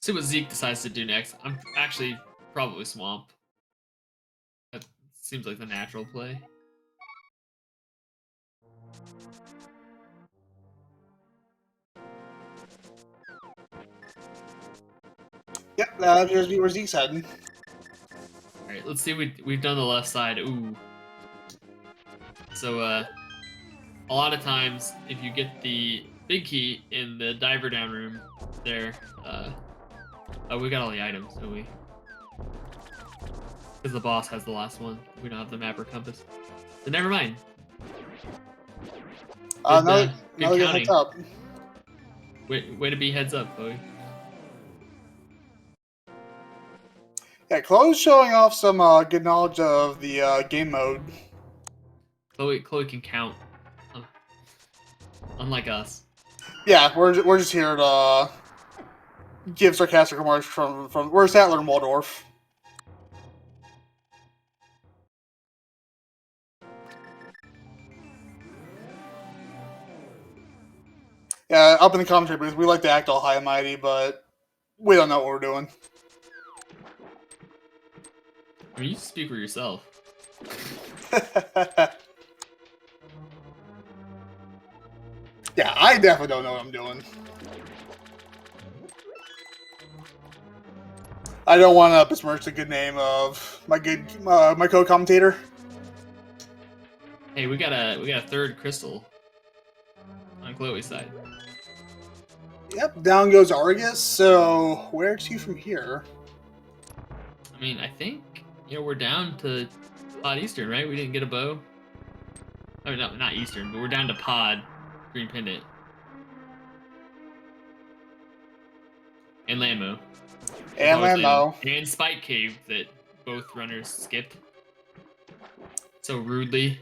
See what Zeke decides to do next. I'm actually probably Swamp. That seems like the natural play. Yep, here's where Zeke's heading. Alright, let's see. We've done the left side. Ooh. So, a lot of times, if you get the big key in the diver down room there, oh, we got all the items, so because the boss has the last one. We don't have the map or compass. So never mind. Now good get heads up. Way to be heads up, Chloe. Yeah, Chloe's showing off some good knowledge of the game mode. Chloe can count, unlike us. Yeah, we're just here to give sarcastic remarks from we're Statler and Waldorf. Yeah, up in the commentary booth, we like to act all high and mighty, but we don't know what we're doing. mean, you speak for yourself. Yeah, I definitely don't know what I'm doing. I don't want to besmirch the good name of my my co-commentator. Hey, we got a third crystal on Chloe's side. Yep, down goes Argus. So where to from here? I mean, I think we're down to Pod Eastern, right? We didn't get a bow. I mean, no, not Eastern, but we're down to Pod Green Pendant and Lambo. And Lambo. And Spike Cave that both runners skipped so rudely.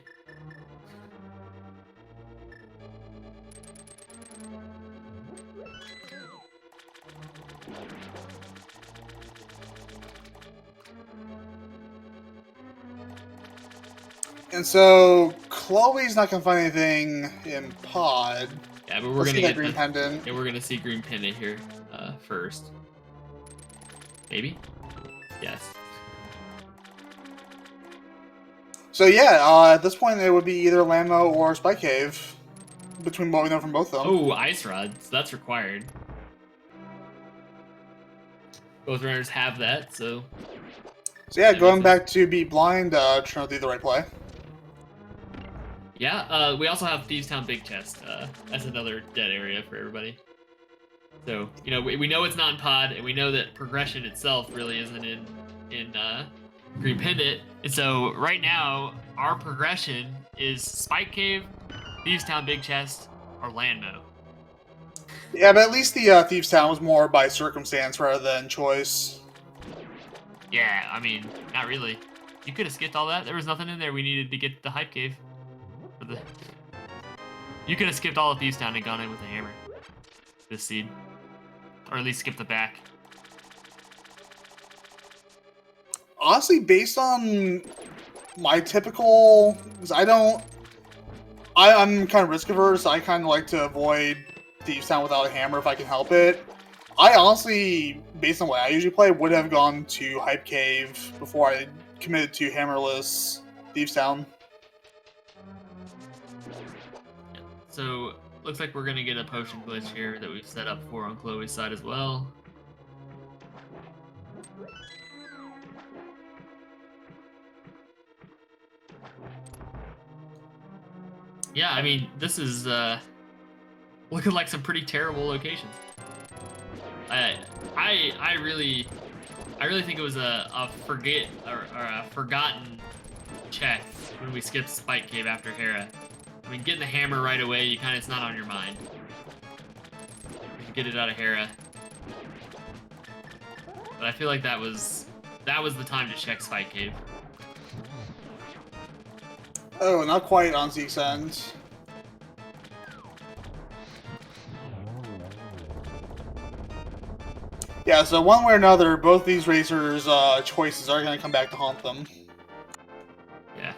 And so Chloe's not gonna find anything in Pod. Yeah, but we're gonna get Green Pendant. Yeah, we're gonna see Green Pendant here first. Maybe. Yes. So yeah, at this point it would be either Lambo or Spike Cave. Between what we know from both of them. Oh, Ice Rods. That's required. Both runners have that, so... So yeah, going back to Beat Blind, trying to do the right play. Yeah, we also have Thieves Town Big Chest. That's another dead area for everybody. So, we know it's not in Pod, and we know that progression itself really isn't in Green Pendant. And so, right now, our progression is Spike Cave, Thieves Town Big Chest, or Landmo. Yeah, but at least the Thieves Town was more by circumstance rather than choice. Yeah, I mean, not really. You could have skipped all that. There was nothing in there we needed to get the Hype Cave. You could have skipped all of Thieves Town and gone in with a hammer. This seed. Or at least skip the back. Honestly, based on my typical... I'm kind of risk averse. I kind of like to avoid Thieves Town without a hammer if I can help it. I honestly, based on what I usually play, would have gone to Hype Cave before I committed to hammerless Thieves Town. So, looks like we're going to get a potion glitch here that we've set up for on Chloe's side as well. Yeah, I mean, this is looking like some pretty terrible locations. I really think it was a forgotten check when we skipped Spike Cave after Hera. I mean, getting the hammer right away, it's not on your mind. You get it out of Hera. But I feel like that was the time to check Spike Cave. Oh, not quite on Zeke's end. Yeah, so one way or another, both these racers' choices are going to come back to haunt them. Yeah.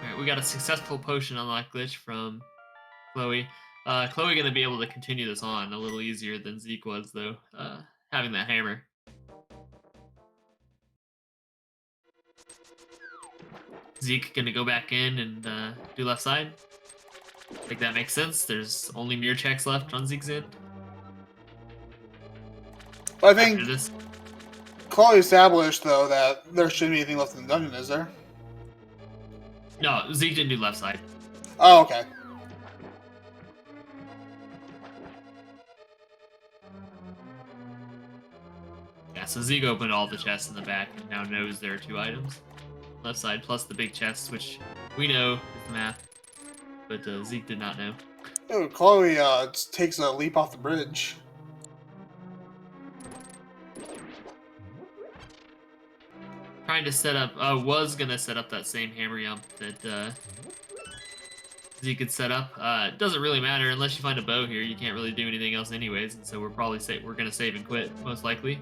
Alright, we got a successful potion unlock glitch from Chloe. Chloe going to be able to continue this on a little easier than Zeke was, though, having that hammer. Zeke going to go back in and do left side. I think that makes sense. There's only mirror checks left on Zeke's end. I think Chloe established, though, that there shouldn't be anything left in the dungeon, is there? No, Zeke didn't do left side. Oh, okay. Yeah, so Zeke opened all the chests in the back and now knows there are 2 items. Left side plus the big chest, which we know is the map. But Zeke did not know. Oh, Chloe takes a leap off the bridge. Trying to set up, was gonna set up that same hammer jump that Zeke could set up. It doesn't really matter unless you find a bow here. You can't really do anything else anyways, and so we're probably we're gonna save and quit most likely.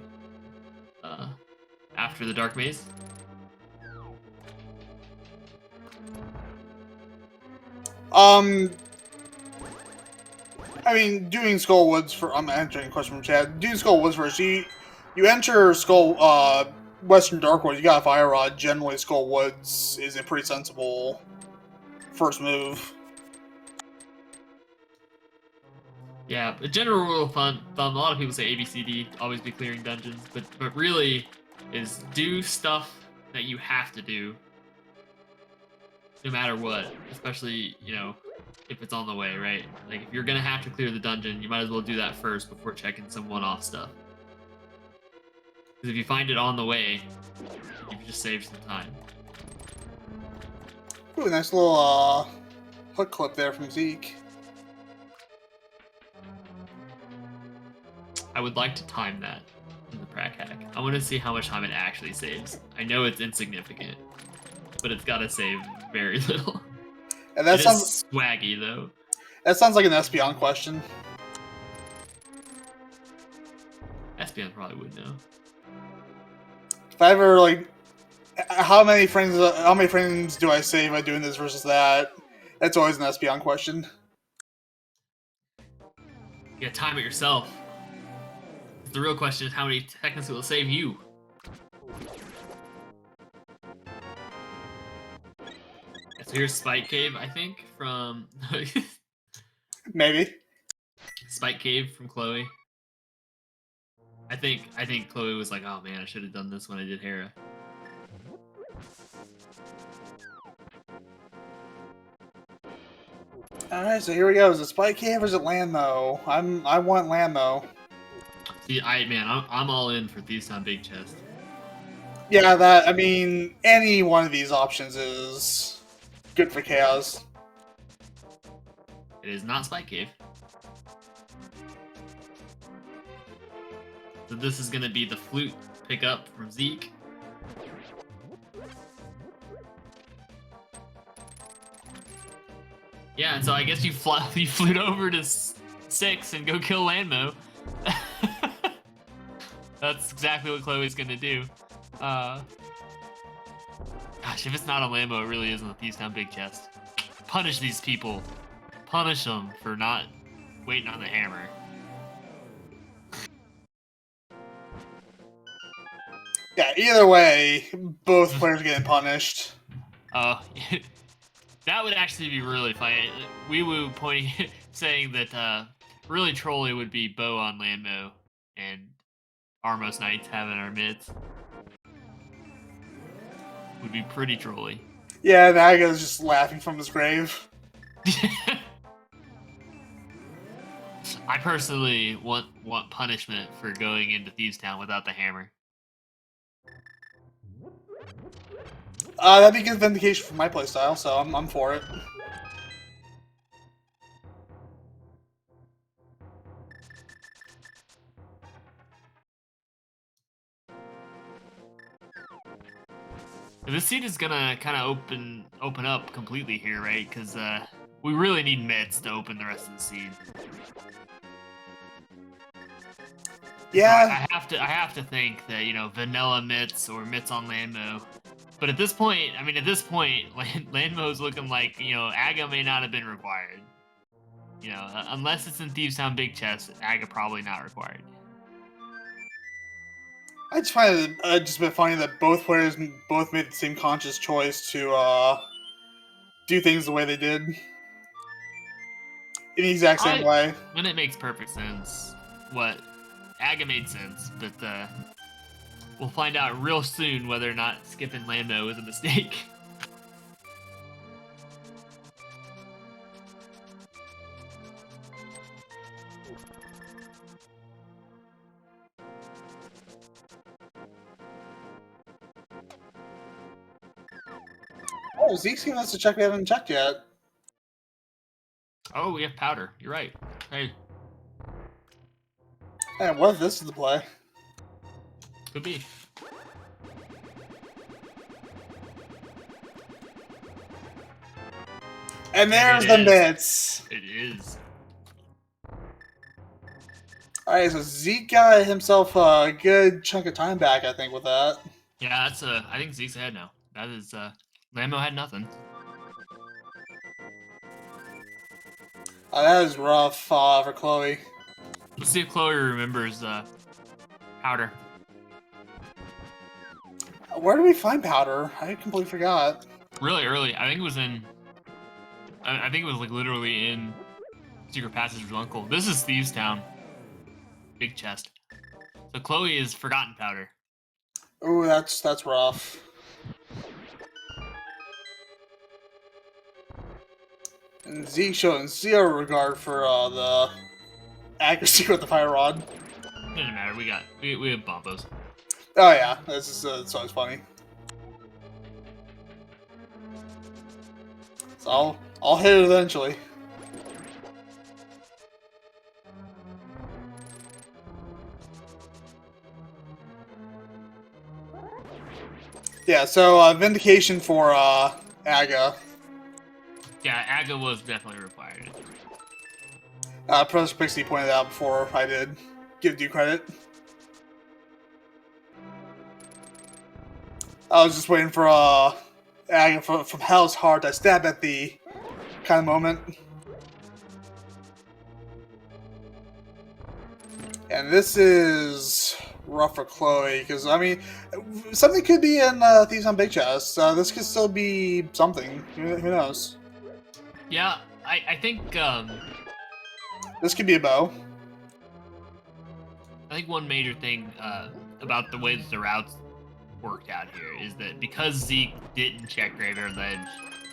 After the Dark Maze. I I mean, doing Skull Woods for. I'm answering a question from chat. Doing Skull Woods first. You enter Western Darkwood. You got a Fire Rod. Generally, Skull Woods is a pretty sensible first move. Yeah, the general rule of thumb, a lot of people say ABCD, always be clearing dungeons, but really is do stuff that you have to do, no matter what, especially, you know, if it's on the way, right? Like, if you're gonna have to clear the dungeon, you might as well do that first before checking some one-off stuff. Because if you find it on the way, you can just save some time. Ooh, nice little hook clip there from Zeke. I would like to time that in the prac hack. I want to see how much time it actually saves. I know it's insignificant, but it's got to save very little. And that sounds is swaggy, though. That sounds like an Espeon question. Espeon probably would know. If I ever, like, how many friends do I save by doing this versus that? That's always an Espeon question. You gotta time it yourself. The real question is how many seconds it will save you. So here's Spike Cave, I think, from... Maybe. Spike Cave from Chloe. I think Chloe was like, oh man, I should have done this when I did Hera. Alright, so here we go. Is it Spike Cave or is it Landmo? I want Landmo. See, I'm all in for Thieves on Big Chest. Yeah, I mean, any one of these options is good for Chaos. It is not Spike Cave. So this is going to be the flute pickup from Zeke. Yeah, and so I guess you flute over to 6 and go kill Landmo. That's exactly what Chloe's going to do. Gosh, if it's not a Lambo, it really isn't a Thieves Town Big Chest. Punish these people. Punish them for not waiting on the hammer. Yeah, either way, both players are getting punished. Oh, that would actually be really funny. Wee Woo pointing, saying that really trolly would be Bo on Landmo and Armos Knights having our mids. Would be pretty trolly. Yeah, Naga's just laughing from his grave. I personally want punishment for going into Thieves Town without the hammer. That'd be good vindication for my playstyle, so I'm for it. This seed is gonna kind of open up completely here, right? Because we really need mitts to open the rest of the seed. Yeah, So I have to think that, you know, vanilla mitts or mitts on Landmo. But at this point, Landmo's looking like, you know, Aga may not have been required. You know, unless it's in Thieves Town Big Chest, Aga probably not required. I just find it just a bit funny that both players made the same conscious choice to do things the way they did. In the exact same way. And it makes perfect sense. Aga made sense, but we'll find out real soon whether or not skipping Landmo is a mistake. Oh, Zeke's giving us a check we haven't checked yet. Oh, we have powder. You're right. Hey. Hey, what if this is the play? Could be. And there's the mitts. It is. Alright, so Zeke got himself a good chunk of time back, I think, with that. Yeah, that's I think Zeke's ahead now. That is Lambo had nothing. That is rough for Chloe. Let's see if Chloe remembers powder. Where do we find powder? I completely forgot. Really early. I think it was in. I think it was like literally in Secret Passage with Uncle. This is Thieves Town. Big chest. So Chloe is forgotten powder. Ooh, that's rough. And Zeke showing zero regard for the accuracy with the fire rod. Doesn't matter. We have bombos. Oh yeah, this is it's always funny. So I'll hit it eventually. Yeah, so vindication for Aga. Yeah, Aga was definitely required. Professor Pixie pointed out before I did give due credit. I was just waiting for Aga from Hell's Heart to stab at the kind of moment. And this is rough for Chloe, because, I mean, something could be in Thieves on Big Chest. This could still be something. Who knows? Yeah, I think This could be a bow. I think one major thing about the way that the routes worked out here is that because Zeke didn't check Graveyard Ledge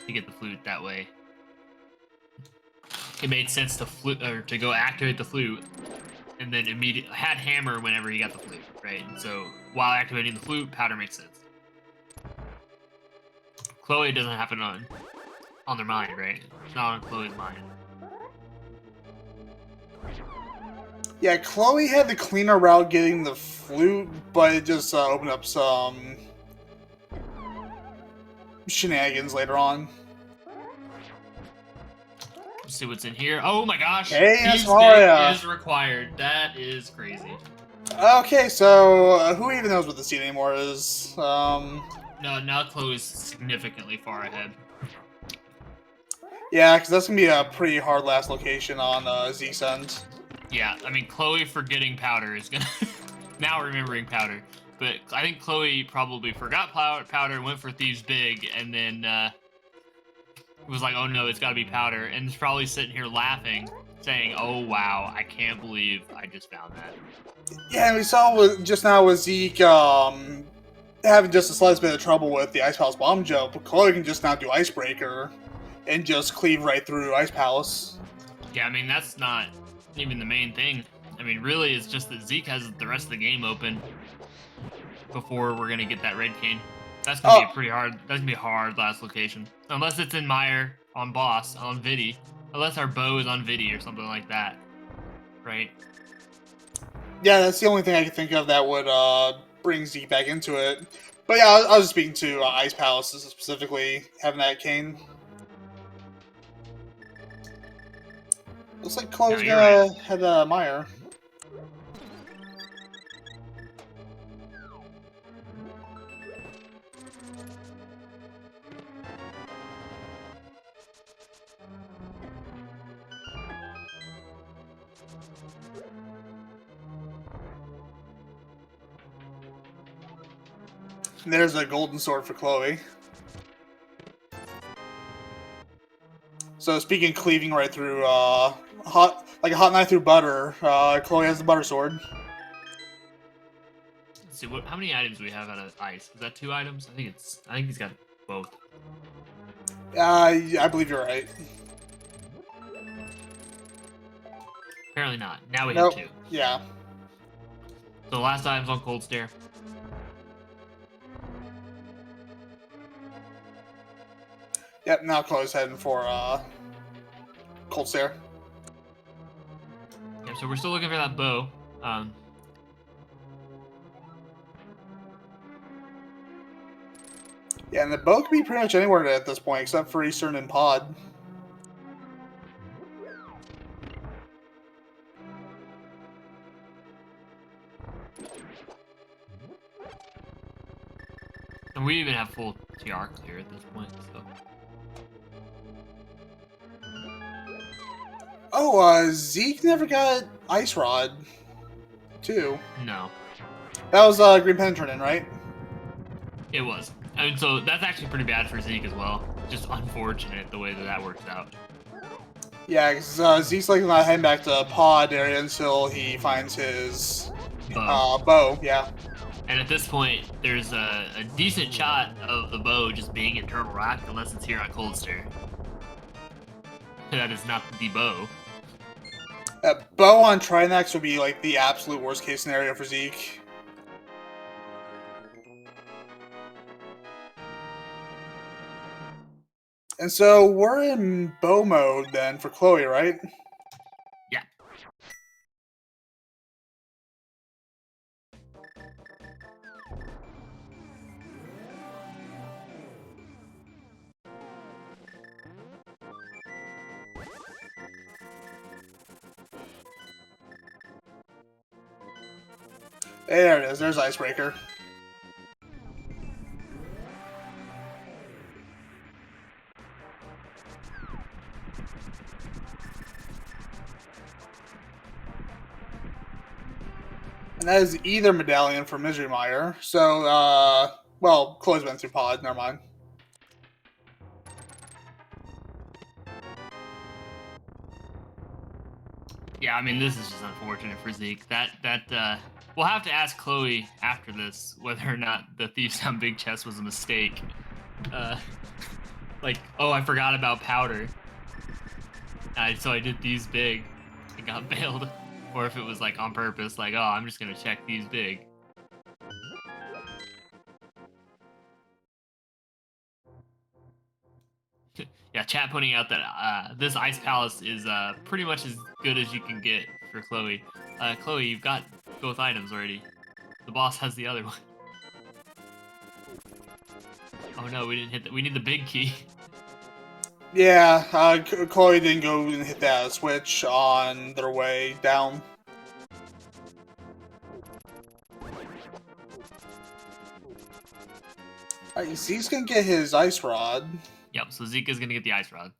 to get the flute that way, it made sense to go activate the flute and then immediately had hammer whenever he got the flute, right? And so while activating the flute, powder makes sense. Chloe doesn't have it on their mind, right? It's not on Chloe's mind. Yeah, Chloe had the cleaner route getting the flute, but it just opened up some shenanigans later on. Let's see what's in here. Oh my gosh! Hey, that's Ease Mario. is required. That is crazy. Okay, so who even knows what the seed anymore is? No, now Chloe's significantly far ahead. Yeah, because that's gonna be a pretty hard last location on Zeke's end. Yeah, I mean Chloe forgetting powder is gonna now remembering powder, but I think Chloe probably forgot powder, went for Thieves Big, and then was like, oh no, it's got to be powder, and is probably sitting here laughing, saying, oh wow, I can't believe I just found that. Yeah, and we saw just now with Zeke having just a slight bit of trouble with the Ice Palace bomb jump, but Chloe can just now do Icebreaker and just cleave right through Ice Palace. Yeah, I mean, that's not even the main thing. I mean, really, it's just that Zeke has the rest of the game open before we're going to get that red cane. That's going to be a pretty hard, that's going to be a hard last location. Unless it's in Meyer, on Boss, on Vidi. Unless our bow is on Vidi or something like that. Right? Yeah, that's the only thing I can think of that would bring Zeke back into it. But yeah, I was speaking to Ice Palace specifically, having that cane. Looks like Chloe's gonna head Meyer. And there's a golden sword for Chloe. So speaking of cleaving right through like a hot knife through butter, Chloe has the butter sword. Let's see how many items do we have out of ice. Is that 2 items? I think he's got both. I believe you're right. Apparently not. Now we have 2. Yeah. So the last item's on Cold Stare. Yep, now Chloe's heading for Cold Stare. Yeah, so we're still looking for that bow. Yeah, and the bow can be pretty much anywhere at this point, except for Eastern and Pod. And we even have full TR clear at this point, so. Oh, Zeke never got Ice Rod, too. No, That was Green Penetrating, right? it was. I mean, so that's actually pretty bad for Zeke as well. Just unfortunate the way that works out. Yeah, because Zeke's like not heading back to Pod area until he finds his bow. Yeah. And at this point, there's a decent shot of the bow just being in Turtle Rock, unless it's here on Coldster. That is not the bow. Bow on Trinax would be like the absolute worst case scenario for Zeke. And so we're in bow mode then for Chloe, right? Yeah. There it is. There's Icebreaker. And that is either medallion for Misery Mire. So, well, Chloe's been through Pod. Never mind. Yeah, I mean, this is just unfortunate for Zeke. We'll have to ask Chloe after this whether or not the Thieves on Big Chest was a mistake. Like, oh, I forgot about Powder. So I did Thieves Big and got bailed. Or if it was like on purpose, like, oh, I'm just gonna check Thieves Big. Yeah, chat pointing out that this Ice Palace is pretty much as good as you can get for Chloe. Chloe, you've got both items already. The boss has the other one. Oh no, we didn't hit that. We need the big key. Yeah, Chloe didn't go and hit that switch on their way down. Alright, Zeke's gonna get his Ice Rod. Yep, so Zeke is going to get the Ice Rod.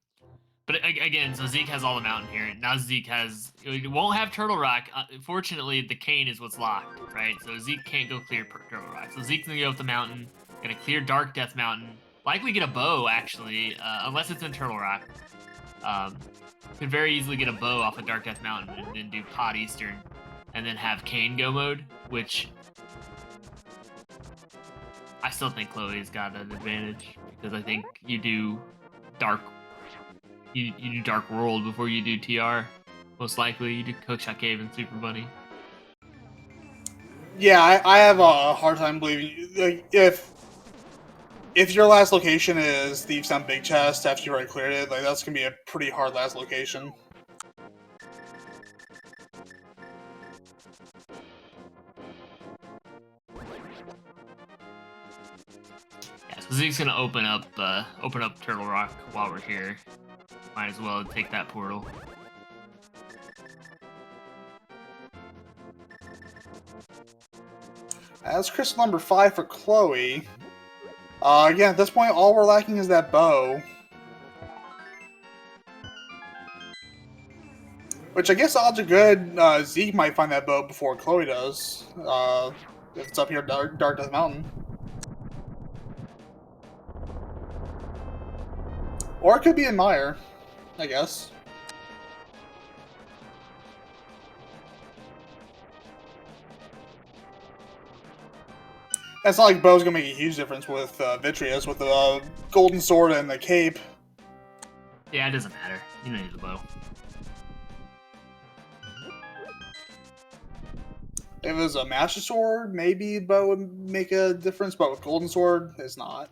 But again, so Zeke has all the mountain here. Now Zeke it won't have Turtle Rock. Fortunately, the cane is what's locked, right? So Zeke can't go clear Turtle Rock. So Zeke's going to go up the mountain, going to clear Dark Death Mountain. Likely get a bow, actually, unless it's in Turtle Rock. Could very easily get a bow off of Dark Death Mountain and then do Pod Eastern. And then have Cane go mode, which I still think Chloe's got an advantage. Because I think you do Dark You do Dark World before you do TR. Most likely, you do Cookshot Cave and Super Bunny. Yeah, I have a hard time believing like, if your last location is Thieves on Big Chest after you already cleared it, like that's gonna be a pretty hard last location. Yeah, so Zeke's gonna open up Turtle Rock while we're here. Might as well take that portal. That's crystal number 5 for Chloe. Again, at this point, all we're lacking is that bow. Which I guess odds are good. Zeke might find that bow before Chloe does. If it's up here, Dark Death Mountain. Or it could be in Mire, I guess. It's not like bow's gonna make a huge difference with Vitreous, with the golden sword and the cape. Yeah, it doesn't matter. You don't need the bow. If it was a Master Sword, maybe bow would make a difference, but with golden sword, it's not.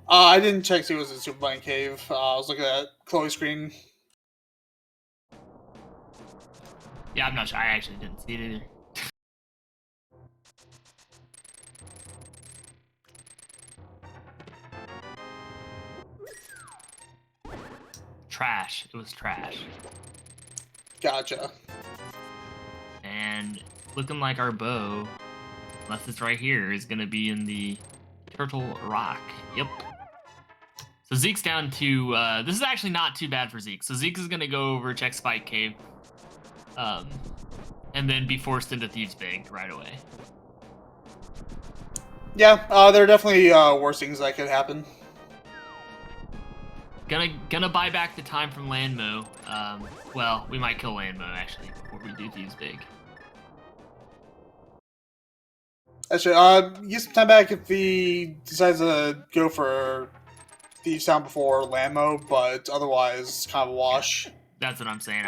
I didn't check see if it was a Super Bunny Cave. I was looking at Chloe's screen. Yeah, I'm not sure. I actually didn't see it either. trash. It was trash. Gotcha. And looking like our bow, unless it's right here, is going to be in the Turtle Rock. Yep. So Zeke's down to, this is actually not too bad for Zeke. So Zeke is going to go over, check Spike Cave, and then be forced into Thieves' Big right away. Yeah, there are definitely worse things that could happen. Gonna buy back the time from Landmo. Well, we might kill Landmo, actually, before we do Thieves' Big. Actually, get some time back if he decides to go for Thieves Town before Landmo, but otherwise, kind of a wash. That's what I'm saying.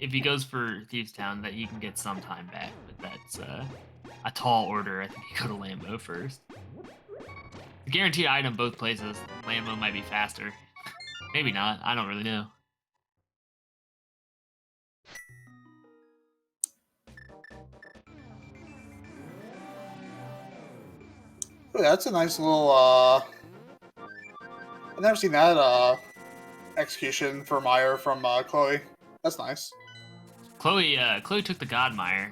If he goes for Thieves Town, that he can get some time back, but that's a tall order. I think he go to Landmo first. Guaranteed item both places. Landmo might be faster. Maybe not. I don't really know. Ooh, that's a nice little, I've never seen that, execution for Meyer from, Chloe. That's nice. Chloe took the Godmire.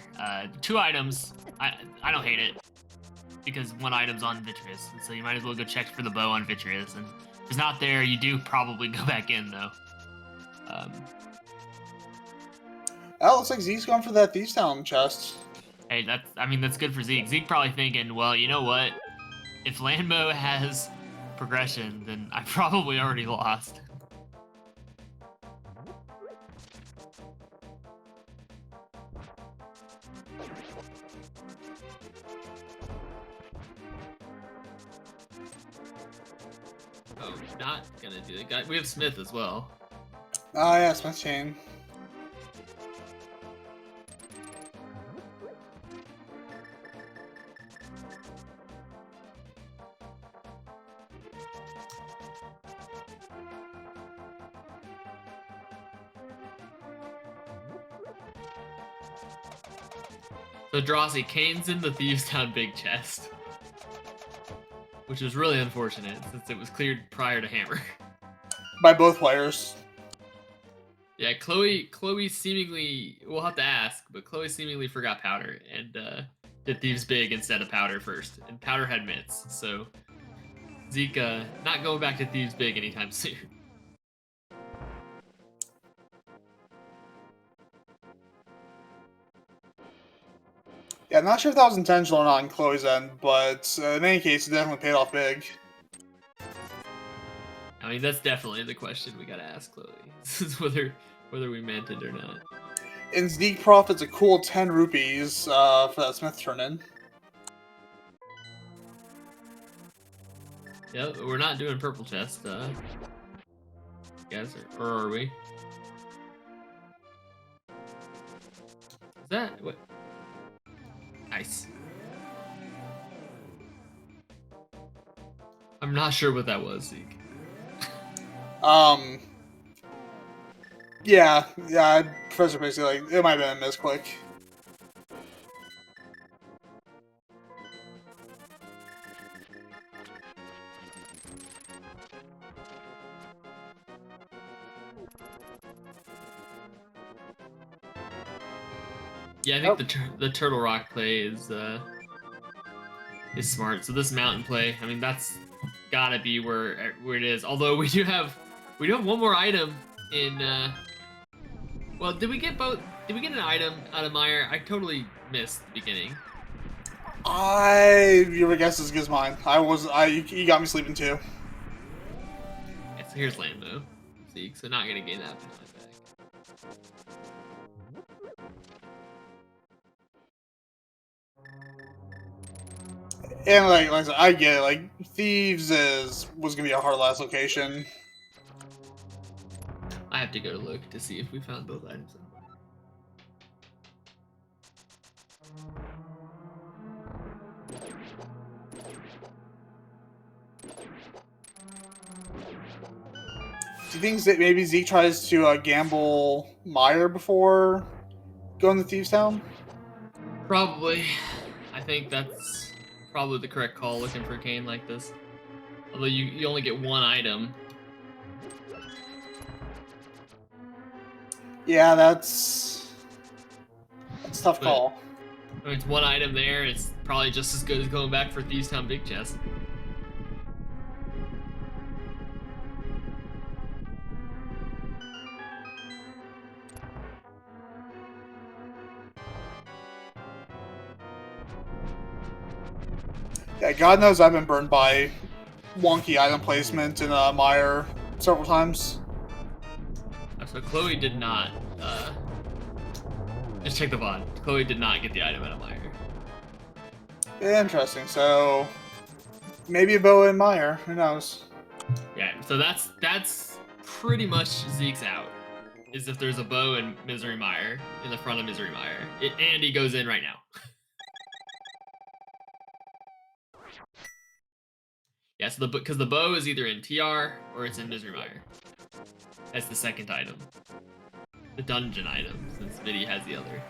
2 items. I don't hate it, because 1 item's on Vitreous, so you might as well go check for the bow on Vitreous. And if it's not there, you do probably go back in, though. Oh, looks like Zeke's going for that Thieves Town chest. Hey, that's good for Zeke. Zeke probably thinking, well, you know what? If Landmo has progression, then I probably already lost. Oh, not gonna do it. We have Smith as well. Oh, yeah, Smith Chain. So Drosy, Kane's in the Thieves Town big chest, which is really unfortunate since it was cleared prior to Hammer. By both players. Yeah, Chloe seemingly, we'll have to ask, but Chloe seemingly forgot Powder and did Thieves Big instead of Powder first, and Powder had mitts, so Zeke not going back to Thieves Big anytime soon. Yeah, I'm not sure if that was intentional or not on Chloe's end, but in any case, it definitely paid off big. I mean, that's definitely the question we gotta ask Chloe. This is whether we meant it or not. And Zeke profits a cool 10 rupees for that Smith turn-in. Yep, we're not doing purple chest, guys, or are we? Is that what? Nice. I'm not sure what that was, Zeke. Yeah, Professor basically, like, it might have been a misclick. Yeah, I think the Turtle Rock play is smart. So this mountain play, I mean, that's gotta be where it is. Although we do have one more item in. Well, did we get both? Did we get an item out of Meyer? I totally missed the beginning. Your guess is as good as mine. You got me sleeping too. Okay, so here's Landmo. Zeke, so not gonna gain that time back. And like I said, I get it. Like Thieves was gonna be a hard last location. I have to go look to see if we found both items. Do you think that maybe Zeke tries to gamble Meyer before going to Thieves Town? Probably. I think that's probably the correct call, looking for Kane like this. Although you only get one item. Yeah, that's a tough But call. I mean, it's one item there. It's probably just as good as going back for Thieves Town Big Chest. Yeah, God knows I've been burned by wonky item placement in Mire several times. So Chloe did not. Just check the VOD. Chloe did not get the item out of Mire. Interesting. So maybe a bow in Mire. Who knows? Yeah. So that's pretty much Zeke's out. Is if there's a bow in Misery Mire in the front of Misery Mire, and he goes in right now. Yeah. So because the bow is either in TR or it's in Misery Mire. That's the second item. The dungeon item, since Vidi has the other.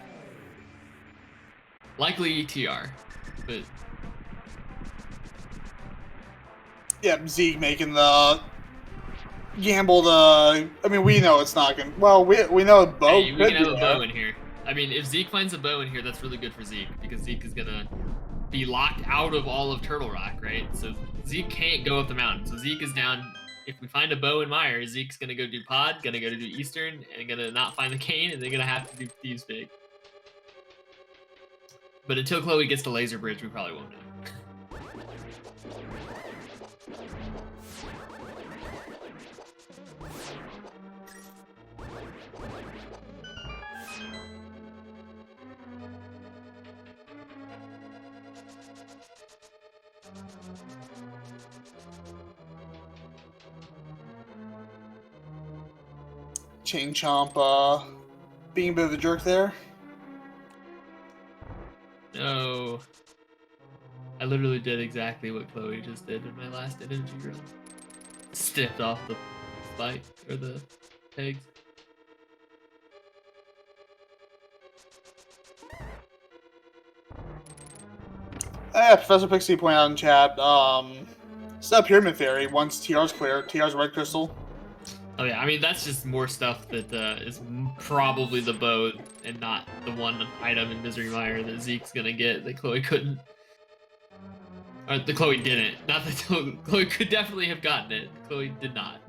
Likely TR, but Yeah, Zeke making the gamble. I mean, we know it's not gonna. Well, we know a bow hey, we could can have be a there. bow in here. I mean, if Zeke finds a bow in here, that's really good for Zeke because Zeke is gonna be locked out of all of Turtle Rock, right? So Zeke can't go up the mountain. So Zeke is down. If we find a bow in Mire, Zeke's gonna go do Pod, gonna go to do Eastern, and gonna not find the cane, and they're gonna have to do Thieves Big. But until Chloe gets to Laser Bridge, we probably won't know. Chain Chomp being a bit of a jerk there. No. I literally did exactly what Chloe just did in my last energy run. Stepped off the spike, or the pegs. Professor Pixie pointed out in chat, it's not Pyramid Theory. Once TR's clear, TR's Red Crystal. Oh yeah, I mean that's just more stuff that is probably the bow and not the one item in Misery Mire that Zeke's gonna get that Chloe couldn't. Or the Chloe didn't. Not that Chloe could definitely have gotten it. Chloe did not.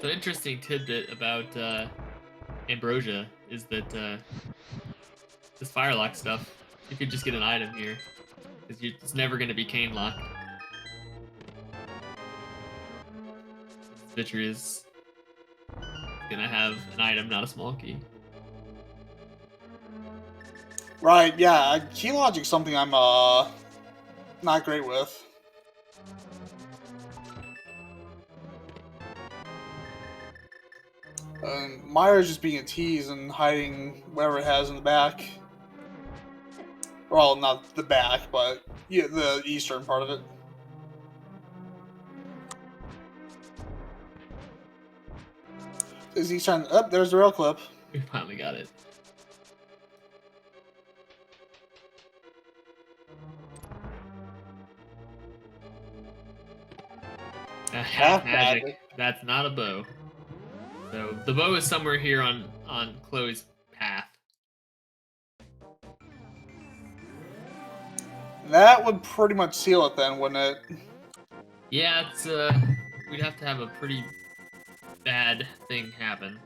The interesting tidbit about Ambrosia is that this Firelock stuff, you could just get an item here. Because it's never going to be cane locked. Vitry is going to have an item, not a small key. Right, yeah, key logic's something I'm not great with. Mire's just being a tease and hiding whatever it has in the back. Well, not the back, but yeah, the eastern part of it. Is he trying? Oh, there's the rail clip. We finally got it. Half magic. That's not a bow. So the bow is somewhere here on Chloe's path. That would pretty much seal it then, wouldn't it? Yeah, it's we'd have to have a pretty bad thing happen.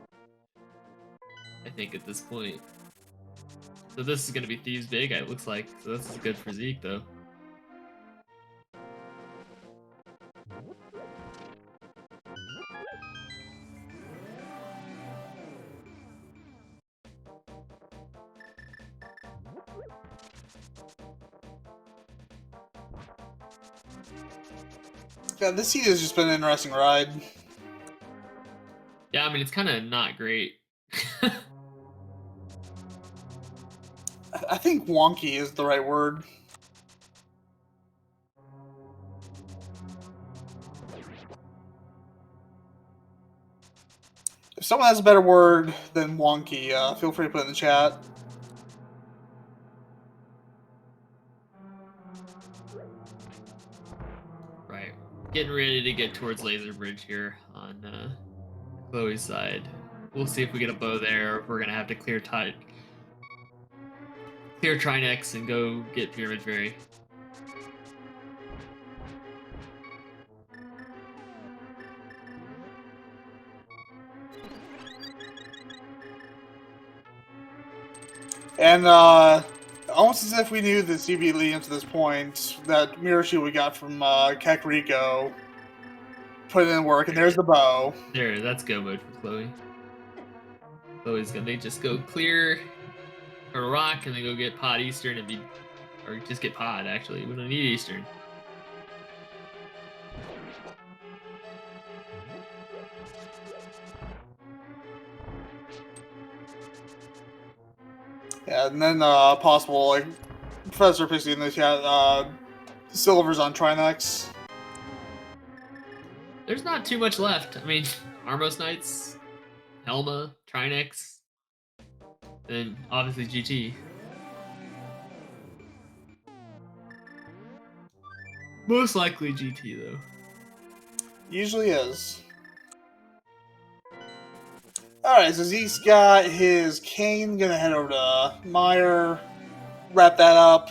I think at this point. So this is gonna be Thieves Big, it looks like. So this is good for Zeke though. Yeah, this seat has just been an interesting ride. Yeah, I mean it's kind of not great. I think wonky is the right word. If someone has a better word than wonky, feel free to put it in the chat. Getting ready to get towards Laser Bridge here on Chloe's side. We'll see if we get a bow there, or if we're gonna have to clear Trinex and go get Pyramid Fairy. And almost as if we knew the CB leading up to this point, that mirror shield we got from Kakariko put in work, and there's the bow. There, that's go mode for Chloe. Chloe's gonna just go clear or rock and then go get Pod Eastern and or just get Pod, actually. We don't need Eastern. Yeah, and then possible, like, Professor Pixie in this, yeah, Silver's on Trinex. There's not too much left. I mean, Armos Knights, Helma, Trinex, and obviously GT. Most likely GT, though. Usually is. Alright, so Zeke's got his cane, gonna head over to Meyer, wrap that up.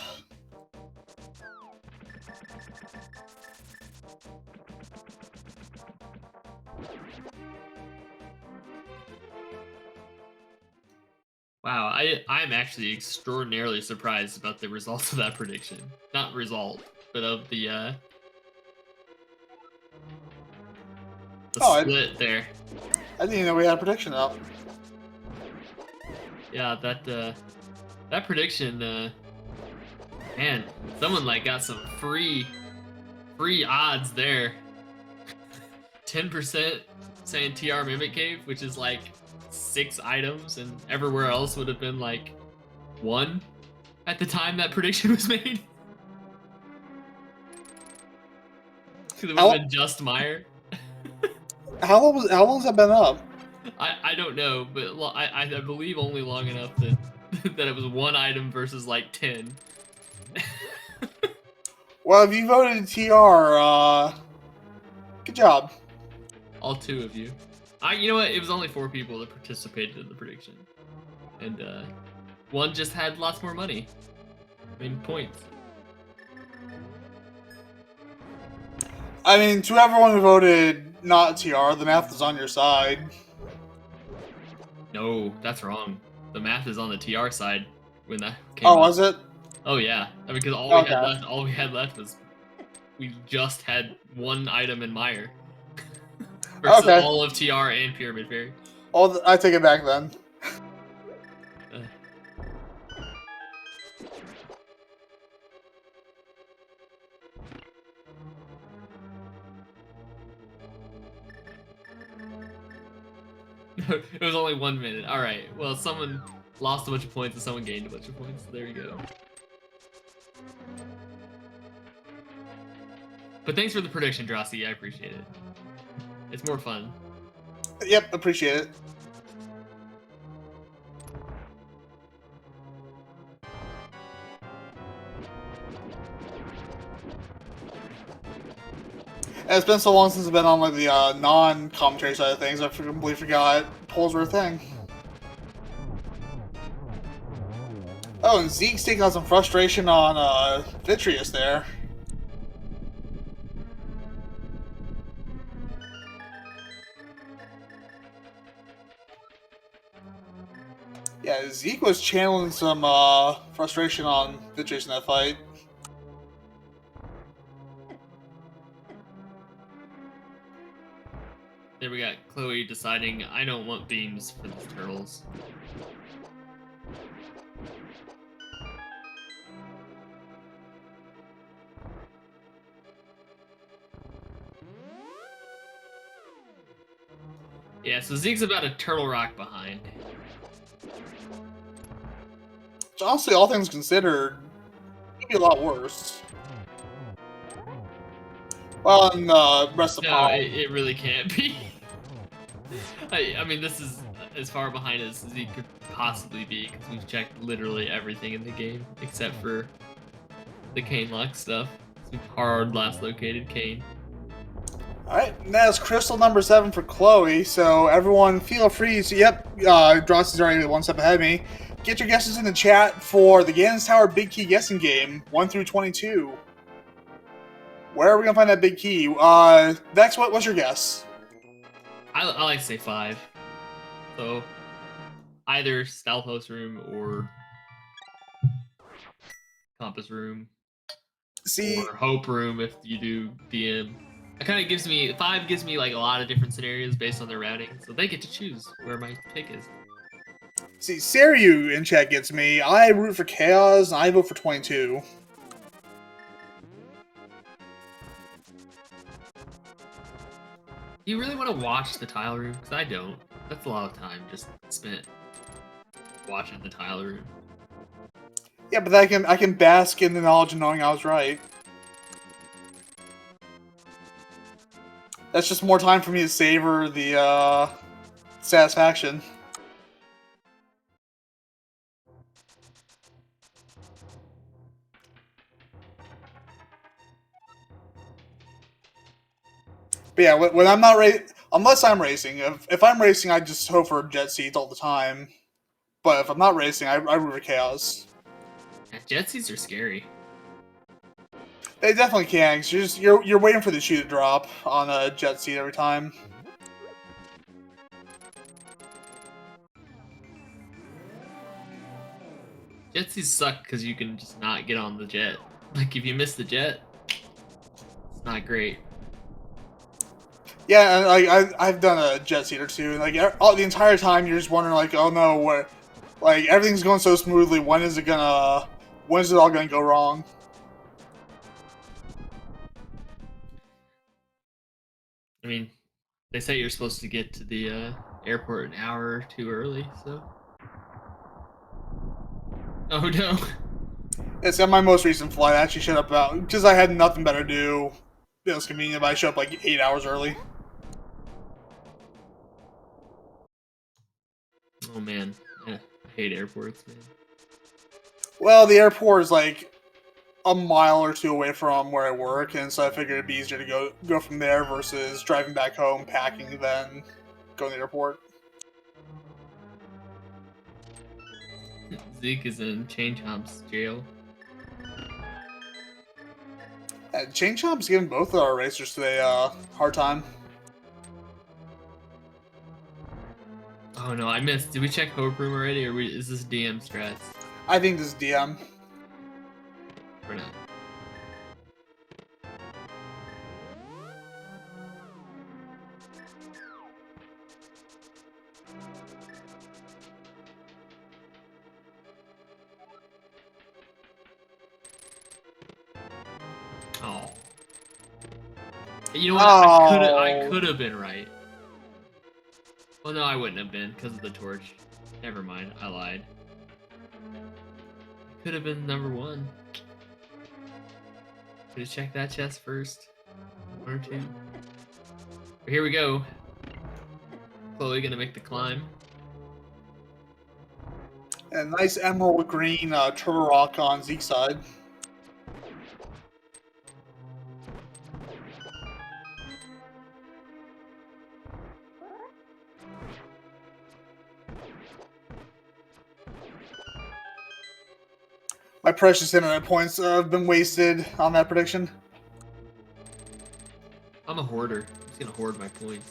Wow, I'm actually extraordinarily surprised about the results of that prediction. Not result, but of the split there. I didn't even know we had a prediction up. Yeah, that prediction, man, someone like got some free odds there. 10% saying TR Mimic Cave, which is like 6 items, and everywhere else would have been like 1 at the time that prediction was made. Because it would have been just Meyer. How long has that been up? I don't know, but I believe only long enough that that it was 1 item versus like 10. Well, if you voted TR, good job. All 2 of you. You know what? It was only 4 people that participated in the prediction, and 1 just had lots more money. I mean, points. I mean, to everyone who voted not TR, the math is on your side. No, that's wrong. The math is on the TR side when that came Oh, up. was it? Oh yeah, because all we had left was we just had 1 item in Meyer versus all of TR and Pyramid Fairy. Oh, I take it back then. It was only 1 minute. All right. Well, someone lost a bunch of points and someone gained a bunch of points. There you go. But thanks for the prediction, Drossi. I appreciate it. It's more fun. Yep, appreciate it. And it's been so long since I've been on like the non-commentary side of things, I completely forgot polls were a thing. Oh, and Zeke's taking out some frustration on Vitreous there. Yeah, Zeke was channeling some frustration on Vitreous in that fight. There we got Chloe deciding, I don't want beams for these turtles. Yeah, so Zeke's about a turtle rock behind. Which honestly, all things considered, could be a lot worse. Well, and the rest of the No, it really can't be. I mean, this is as far behind as Zeke could possibly be, because we've checked literally everything in the game, except for the Cane Lock stuff. Some hard last located Cane. Alright, that is crystal number 7 for Chloe, so everyone feel free to, Dross is already one step ahead of me. Get your guesses in the chat for the Gannon's Tower Big Key guessing game, 1 through 22. Where are we gonna find that big key? Vex, what's your guess? I like to say 5. So either Stalfos room or Compass room. See, or Hope room if you do DM. It kind of gives me 5 gives me like a lot of different scenarios based on their routing, so they get to choose where my pick is. Saryu in chat gets me. I root for Chaos, and I vote for 22. Do you really want to watch the tile room? Because I don't. That's a lot of time just spent watching the tile room. Yeah, but I can bask in the knowledge of knowing I was right. That's just more time for me to savor the satisfaction. But yeah, when I'm not unless I'm racing. If I'm racing, I just hope for jet seats all the time. But if I'm not racing, I root for Chaos. Yeah, jet seats are scary. They definitely can. Cause you're waiting for the shoe to drop on a jet seat every time. Jet seats suck because you can just not get on the jet. Like if you miss the jet, it's not great. Yeah, and I've done a jet seat or two, and like the entire time you're just wondering like, oh no, what? Like everything's going so smoothly. When is it all gonna go wrong? I mean, they say you're supposed to get to the airport an hour or 2 early, so. Oh no. It's on my most recent flight. I actually showed up about because I had nothing better to do. It was convenient, but I showed up like 8 hours early. Oh man, I hate airports, man. Well, the airport is like a mile or two away from where I work, and so I figured it'd be easier to go from there versus driving back home, packing, then going to the airport. Zeke is in Chain Chomp's jail. Chain Chomp's giving both of our racers today hard time. Oh no, I missed. Did we check Hope Room already, or is this DM strats? I think this is DM. Or not? Oh. You know what? Oh. I could have been right. Well, no, I wouldn't have been because of the torch. Never mind, I lied. Could have been number 1. Should have checked that chest first. 1 or 2. But here we go. Chloe gonna make the climb. And nice emerald green turtle rock on Zeke's side. My precious internet points have been wasted on that prediction. I'm a hoarder. I'm just gonna hoard my points.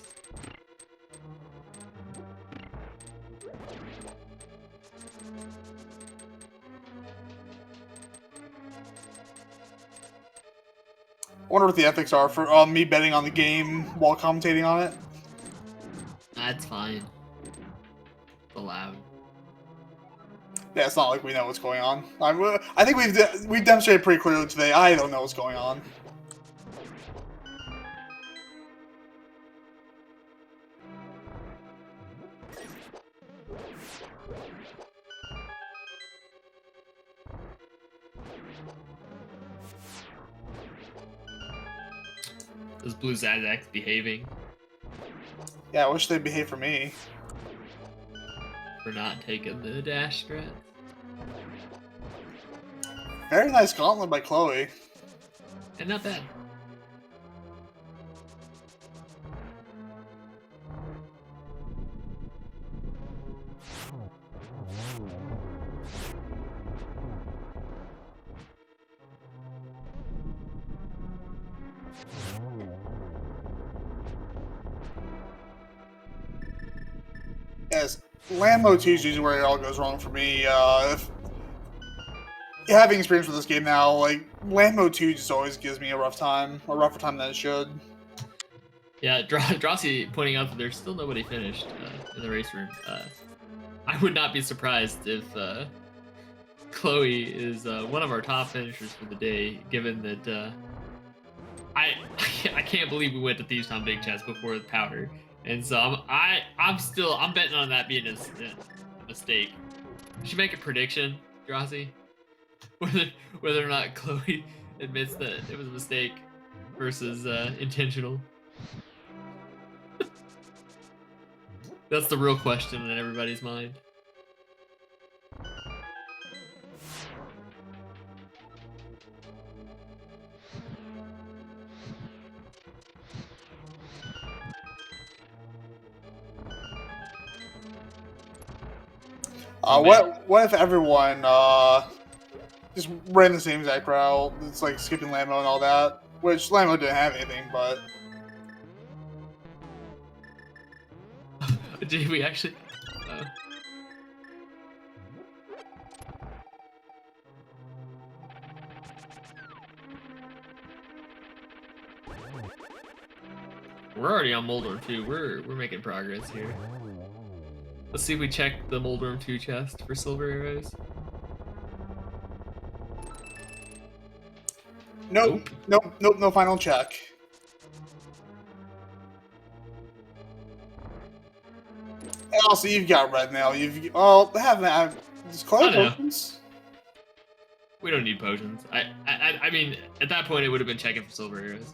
I wonder what the ethics are for me betting on the game while commentating on it. That's fine. It's allowed. Yeah, it's not like we know what's going on. I think we've demonstrated pretty clearly today. I don't know what's going on. Those blue Zazaks behaving Yeah, I wish they'd behave for me. for not taking the dash strat. Very nice gauntlet by Chloe. And not bad. Yes, land mode 2 is usually where it all goes wrong for me. If having experience with this game now, like land mode 2 just always gives me a rougher time than it should. Yeah, Drossi pointing out that there's still nobody finished in the race room. I would not be surprised if Chloe is one of our top finishers for the day, given that I can't believe we went to Thieves Town Big Chest before the powder, and so I'm betting on that being a mistake. You should make a prediction, Drossi, whether or not Chloe admits that it was a mistake versus intentional. That's the real question in everybody's mind. What if everyone just ran the same exact route? It's like skipping Lambo and all that, which Lambo didn't have anything, but Did we actually? We're already on Moldorm 2. We're making progress here. Let's see if we check the Moldorm 2 chest for silver arrows. nope, no final check. And also, you've got red mail. Have does Chloe potions? We don't need potions. I mean, at that point, it would have been checking for silver arrows.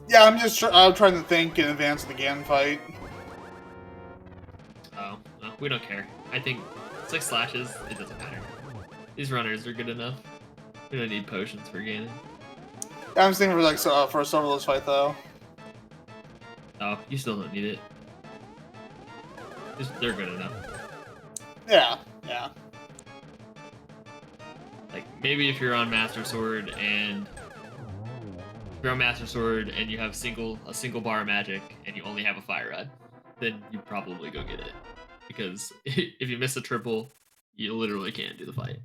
Yeah, I'm trying to think in advance of the Ganon fight. Oh, no, we don't care. I think 6 slashes, it doesn't matter. These runners are good enough. We don't need potions for Ganon. Yeah, I'm thinking for a serverless fight though. Oh, you still don't need it. They're good enough. Yeah. Like, maybe if you're on Master Sword and you have a single bar of magic and you only have a fire rod, then you probably go get it. Because if you miss a triple, you literally can't do the fight.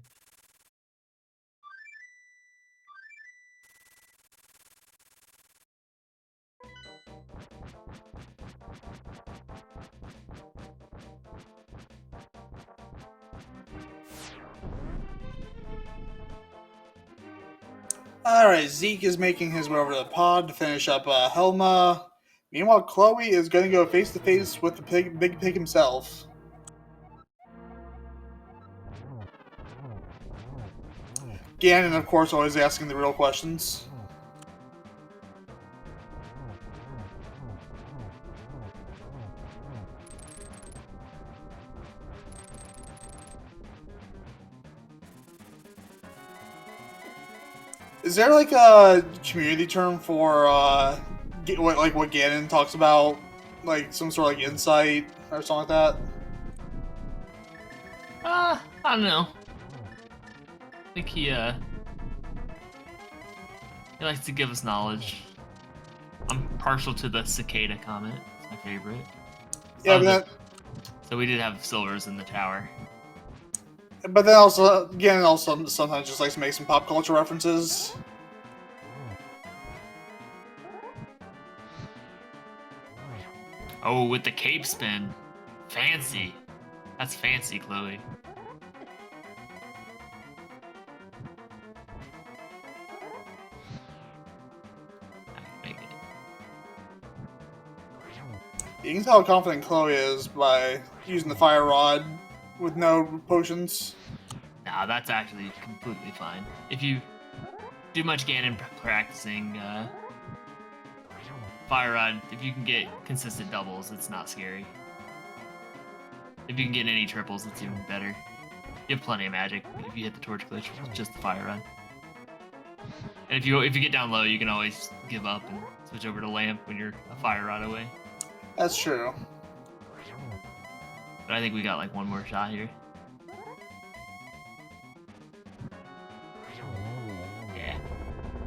Alright, Zeke is making his way over to the pod to finish up Helma. Meanwhile, Chloe is going to go face to face with the big pig himself. Ganon, of course, always asking the real questions. Is there like a community term for what Ganon talks about, like some sort of like insight or something like that? I don't know. I think he likes to give us knowledge. I'm partial to the cicada comment. It's my favorite. Yeah, so we did have silvers in the tower. But then also, Ganon also sometimes just likes to make some pop culture references. Oh, with the cape spin. Fancy. That's fancy, Chloe. You can tell how confident Chloe is by using the fire rod with no potions. Nah, that's actually completely fine. If you do much Ganon practicing, fire rod, if you can get consistent doubles, it's not scary. If you can get any triples, it's even better. You have plenty of magic if you hit the torch glitch with just the fire rod. And if you get down low, you can always give up and switch over to lamp when you're a fire rod away. That's true. But I think we got like one more shot here. Yeah.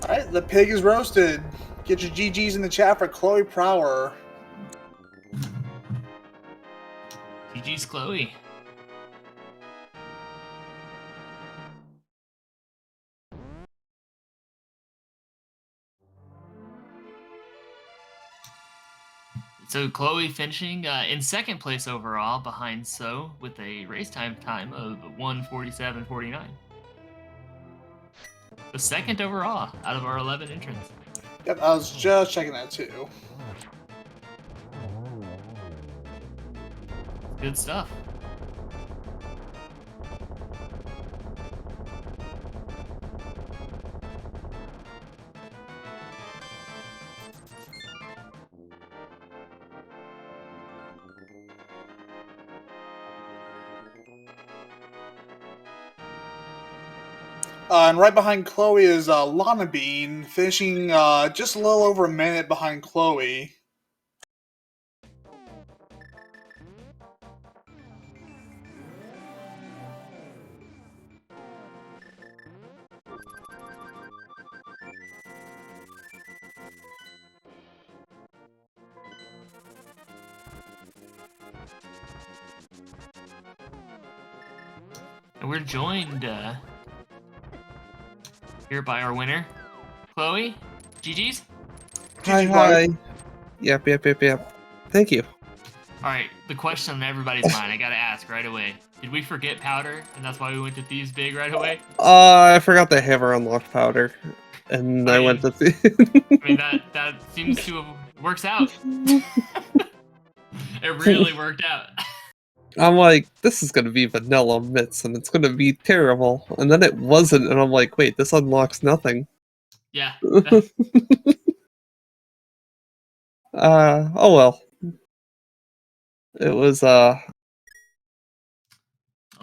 Alright, the pig is roasted. Get your GGs in the chat for Chloe Prower. GG's Chloe. So Chloe finishing in second place overall behind So with a race time of 1:47.49. The second overall out of our 11 entrants. Yep, I was just checking that too. Good stuff. And right behind Chloe is Lana Bean, finishing just a little over a minute behind Chloe. And we're joined here by our winner, Chloe. GG's. Hi. Yep. Thank you. All right, the question on everybody's mind, I gotta ask right away. Did we forget powder, and that's why we went to Thieves Big right away? I forgot the hammer unlocked powder, and I went to I mean, that seems to have works out. It really worked out. I'm like, this is gonna be vanilla mitts, and it's gonna be terrible. And then it wasn't, and I'm like, wait, this unlocks nothing. Yeah. Oh well. It was It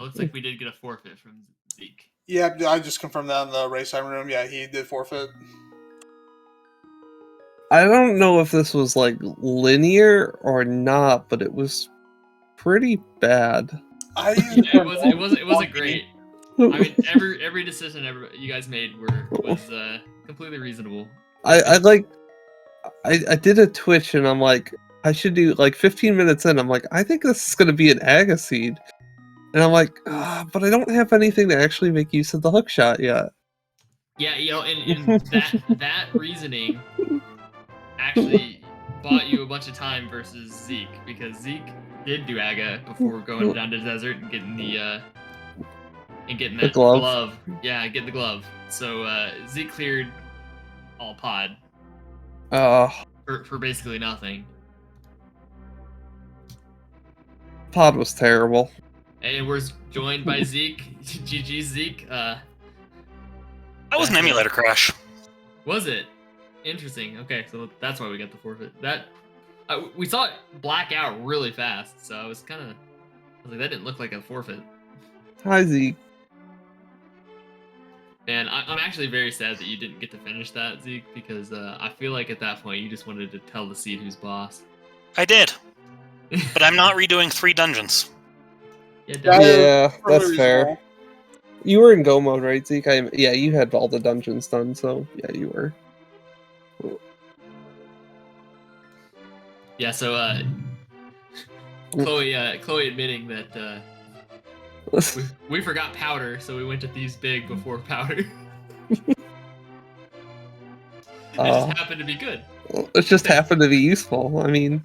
looks like we did get a forfeit from Zeke. Yeah, I just confirmed that in the race time room. Yeah, he did forfeit. I don't know if this was like linear or not, but it was pretty bad. It wasn't great. I mean, every decision you guys made was completely reasonable. I did a Twitch and I'm like, I should do like 15 minutes in. I'm like, I think this is gonna be an Aga seed, and I'm like, but I don't have anything to actually make use of the hook shot yet. Yeah, you know, and that reasoning actually bought you a bunch of time versus Zeke, because Zeke did do Aga before going down to the desert and getting that glove. Yeah, getting the glove. So Zeke cleared all pod. For basically nothing. Pod was terrible. And we're joined by Zeke. GG Zeke. That was an emulator crash. Was it? Interesting. Okay, so that's why we got the forfeit. We saw it black out really fast, so I was like, that didn't look like a forfeit. Hi, Zeke. And I'm actually very sad that you didn't get to finish that, Zeke, because I feel like at that point you just wanted to tell the seed who's boss. I did. But I'm not redoing 3 dungeons. Yeah, that's fair. You were in Go mode, right, Zeke? Yeah, you had all the dungeons done, so yeah, you were. Yeah, so Chloe admitting that we forgot powder, so we went to Thieves Big before powder. It just happened to be good. It just happened to be useful. I mean,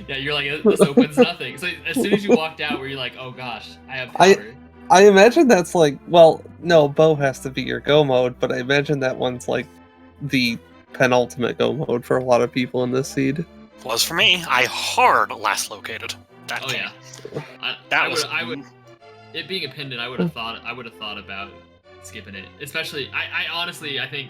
yeah, you're like, this opens nothing. So as soon as you walked out, were you like, oh gosh, I have powder? I imagine that's like, well, no, Bo has to be your Go mode, but I imagine that one's like the penultimate Go mode for a lot of people in this seed. Was for me. I hard last located that game. Yeah. I would. It being a pendant, I would have thought about skipping it. Especially, I honestly, I think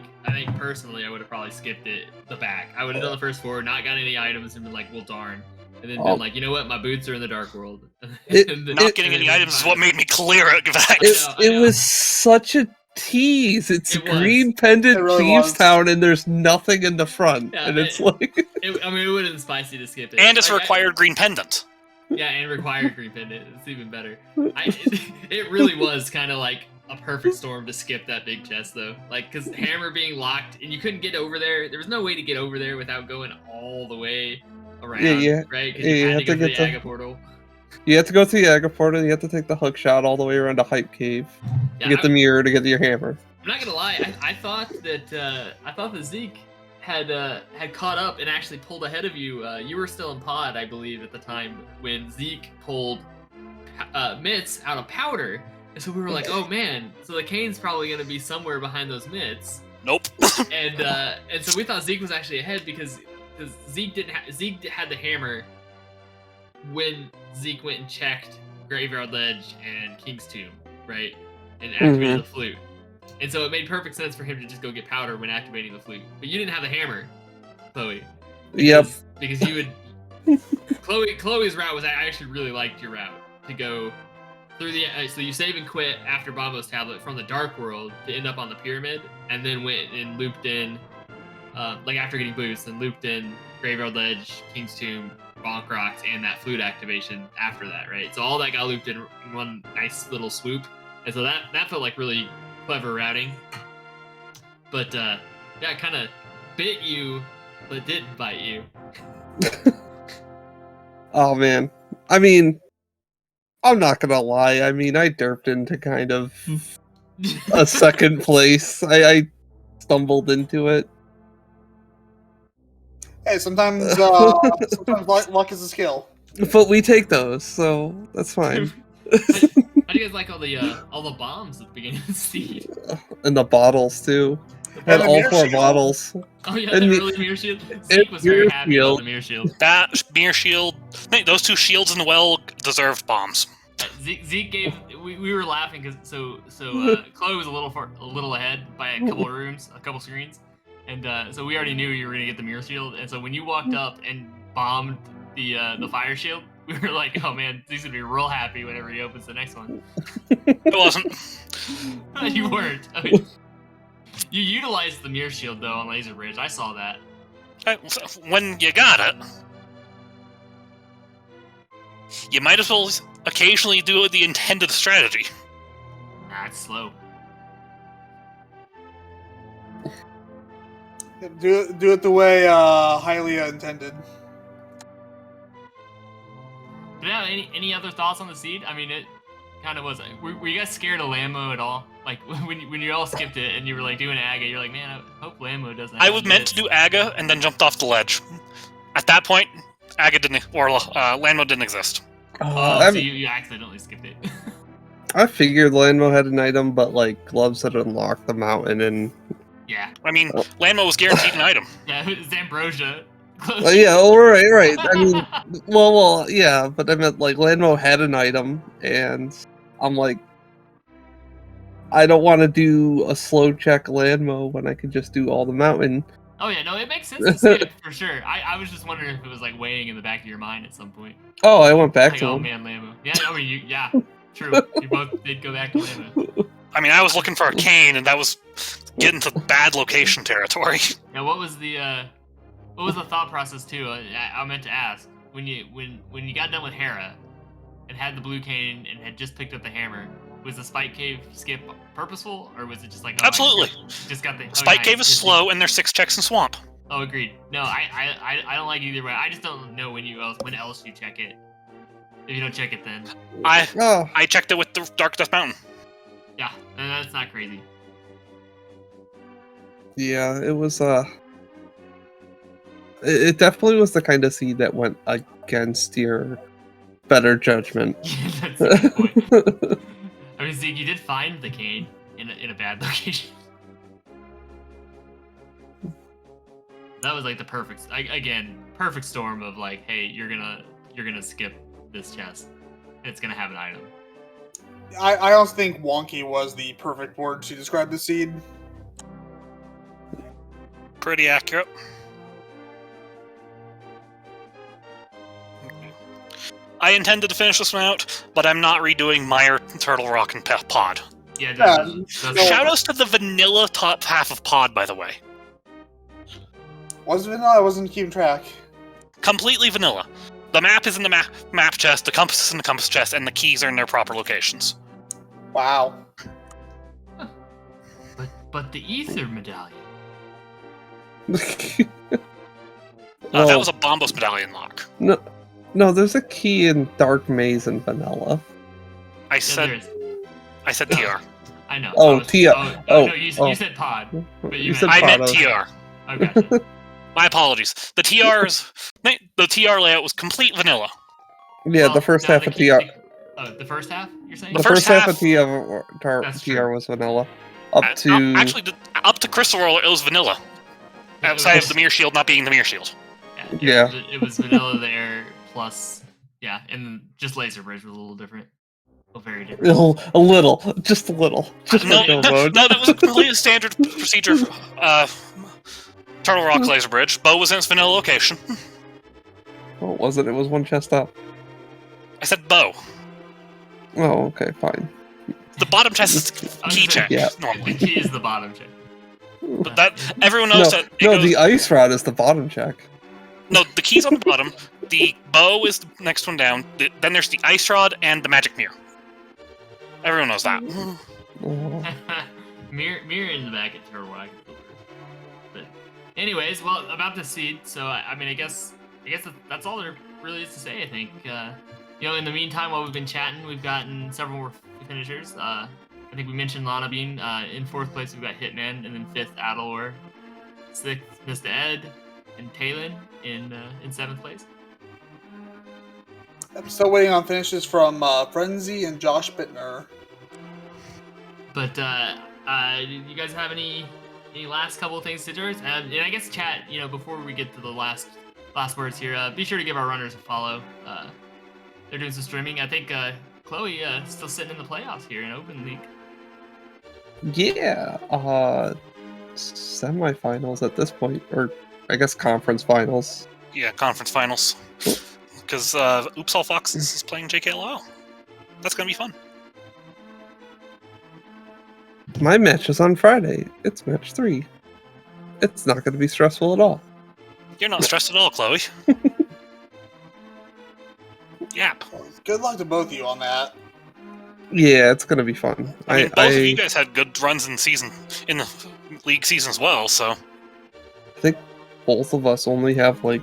personally, I would have probably skipped it the back. I would have done the first 4, not got any items, and been like, well, darn. And then been like, you know what, my boots are in the Dark World. Not getting any items is what made me clear it, guys. It was such a tease. It's green pendant Thieves Town, and there's nothing in the front. Yeah, and it's like... it would have been spicy to skip it. And it's a required green pendant. Yeah, and required green pendant. It's even better. It really was kind of like a perfect storm to skip that big chest, though. Like, because hammer being locked, and you couldn't get over there. There was no way to get over there without going all the way around, Yeah. right? Because Yeah, you you had have to go to through get the to- Aga portal. You have to go through the Aga portal. You have to take the hook shot all the way around to Hype Cave Yeah, to get the mirror to get your hammer. I'm not gonna lie. I thought that Zeke had caught up and actually pulled ahead of you. You were still in pod, I believe, at the time when Zeke pulled mitts out of powder, and so we were like, oh man, so the cane's probably gonna be somewhere behind those mitts. Nope. And so we thought Zeke was actually ahead because Zeke had the hammer when Zeke went and checked Graveyard Ledge and King's Tomb, right, and activated the flute. And so it made perfect sense for him to just go get powder when activating the flute. But you didn't have the hammer, Chloe. Because you would. Chloe's route was, I actually really liked your route to go through the. So you save and quit after Bombo's tablet from the Dark World to end up on the pyramid, and then went and looped in, like after getting boosts, and looped in Graveyard Ledge, King's Tomb, Bonk Rocks, and that flute activation after that, right? So all that got looped in one nice little swoop, and so that felt like really clever routing. But yeah, it kind of bit you, but didn't bite you. Oh man. I mean, I'm not gonna lie. I mean, I derped into kind of a second place. I stumbled into it. Hey, sometimes luck is a skill. But we take those, so that's fine. How do you guys like all the bombs at the beginning of the seed? And the bottles too. And Had the all mirror 4 shield. bottles. Oh yeah, And the the- early mirror shield. Zeke was very mirror happy shield. about the mirror shield. That mirror shield, those 2 shields in the well deserved bombs. Zeke gave. We were laughing because Chloe was a little ahead by a couple rooms, a couple screens, and so we already knew you were gonna get the mirror shield. And so when you walked up and bombed the fire shield, we were like, oh man, Zeke's gonna be real happy whenever he opens the next one. It wasn't. You weren't. I mean, you utilized the mirror shield though on Laser Bridge. I saw that. When you got it, you might as well occasionally do the intended strategy. Nah, it's slow. Do it the way Hylia intended. But yeah, any other thoughts on the seed? I mean, it kind of was. Were you guys scared of Lambo at all? Like when you all skipped it and you were like doing Aga, you're like, man, I hope Lambo doesn't. I was meant to do Aga and then jumped off the ledge. At that point, Aga didn't, or Landmo didn't exist. Oh, so you accidentally skipped it. I figured Landmo had an item, but like gloves had unlocked the mountain, and Yeah. I mean, Landmo was guaranteed an item. Yeah, it's Ambrosia. yeah, oh, right. I mean, well, yeah, but I meant like Landmo had an item, and I'm like, I don't want to do a slow check Landmo when I could just do all the mountain. Oh yeah, no, it makes sense to skip for sure. I was just wondering if it was like weighing in the back of your mind at some point. Oh, I went back Like, to oh him. man, Lambo. Yeah, I mean, yeah, true. You both did go back to Lambo. I mean, I was looking for a cane, and that was getting to bad location territory. Now, what was the thought process too? I meant to ask when you got done with Hera and had the blue cane and had just picked up the hammer. Was the Spike Cave skip purposeful, or was it just like Absolutely. Just got the Spike nice. Cave is Just- slow, and there's 6 checks in Swamp. Oh, agreed. No, I don't like either way. I just don't know when else you check it. If you don't check it, then Oh, I checked it with the Dark Death Mountain. yeah, and that's not crazy. yeah, it was. It definitely was the kind of seed that went against your better judgment. That's a good point. I mean, Zeke, you did find the cane in a bad location. That was like the perfect storm of like, hey, you're gonna skip this chest, and it's gonna have an item. I also think wonky was the perfect word to describe the seed. Pretty accurate. I intended to finish this one out, but I'm not redoing Meyer, Turtle Rock, and Pod. Yeah, Yeah, that's no. Shoutouts to the vanilla top half of Pod, by the way. Was it vanilla? I wasn't keeping track. Completely vanilla. the map is in the map chest, the compass is in the compass chest, and the keys are in their proper locations. Wow. But the ether medallion. That was a Bombos medallion lock. No, there's a key in Dark Maze and Vanilla. I said TR. I know. Oh, TR. No, you said pod. But you said I pod. meant TR. Okay. My apologies. The TR layout was complete vanilla. Yeah, the first half of TR. The first half, you're saying? The first half of TR was vanilla. Up to Crystal Roller, it was vanilla. Outside of the Mirror Shield not being the Mirror Shield. Yeah. It was vanilla there, plus, and just Laser Bridge was a little different. Well, very different. A little. Just a little. Just no, mode. No, that was a completely standard procedure. Turtle Rock Laser Bridge. Bow was in its vanilla location. Oh, it wasn't. It was one chest up. I said bow. Oh, okay, fine. The bottom chest is key check, normally. The key is the bottom check. But that everyone knows that. The ice rod is the bottom check. No, the key's on the bottom. The bow is the next one down. Then there's the ice rod and the magic mirror. Everyone knows that. mirror in the back at Turtle Rock. But anyways, well, about the seed. So I mean, I guess that's all there really is to say. I think in the meantime, while we've been chatting, we've gotten several more finishers. I think we mentioned Lana Bean. In 4th place, we've got Hitman, and then 5th, Adalor. 6th, Mr. Ed, and Talon in 7th place. I'm still waiting on finishes from Frenzy and Josh Bittner. But you guys have any last couple of things to do? And I guess chat. Before we get to the last words here, be sure to give our runners a follow. They're doing some streaming. I think Chloe still sitting in the playoffs here in Open League. Yeah, semifinals at this point, or I guess conference finals. Yeah, conference finals. Because Oops All Foxes is playing JKLO. That's gonna be fun. My match is on Friday. It's match 3. It's not going to be stressful at all. You're not stressed at all, Chloe. Yep. Good luck to both of you on that. Yeah, it's going to be fun. I mean, both of you guys had good runs in the league season as well, so. I think both of us only have like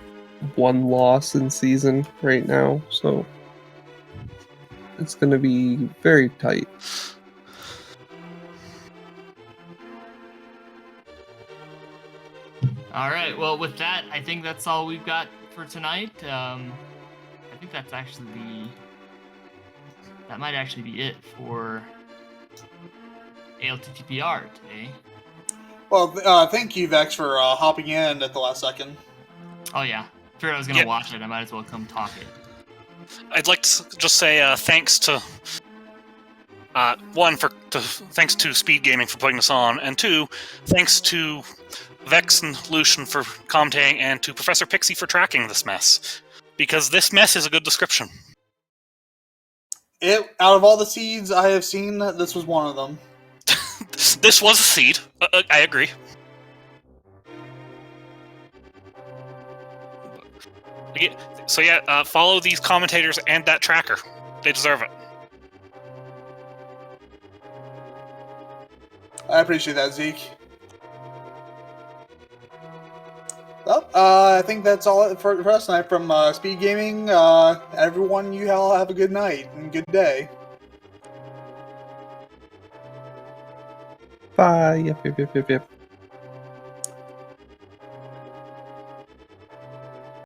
1 loss in season right now, so it's going to be very tight. All right. Well, with that, I think that's all we've got for tonight. I think that might actually be it for ALTTPR today. Well, thank you, Vex, for hopping in at the last second. Oh yeah, figured I was gonna watch it. I might as well come talk it. I'd like to just say thanks to thanks to Speed Gaming for putting this on, and 2, thanks to Vex and Lucian for commentating, and to Professor Pixie for tracking this mess. Because this mess is a good description. Out of all the seeds I have seen, this was one of them. This was a seed. I agree. So follow these commentators and that tracker. They deserve it. I appreciate that, Zeke. Well, I think that's all for us tonight from Speed Gaming. Everyone, you all have a good night and good day. Bye. Yep.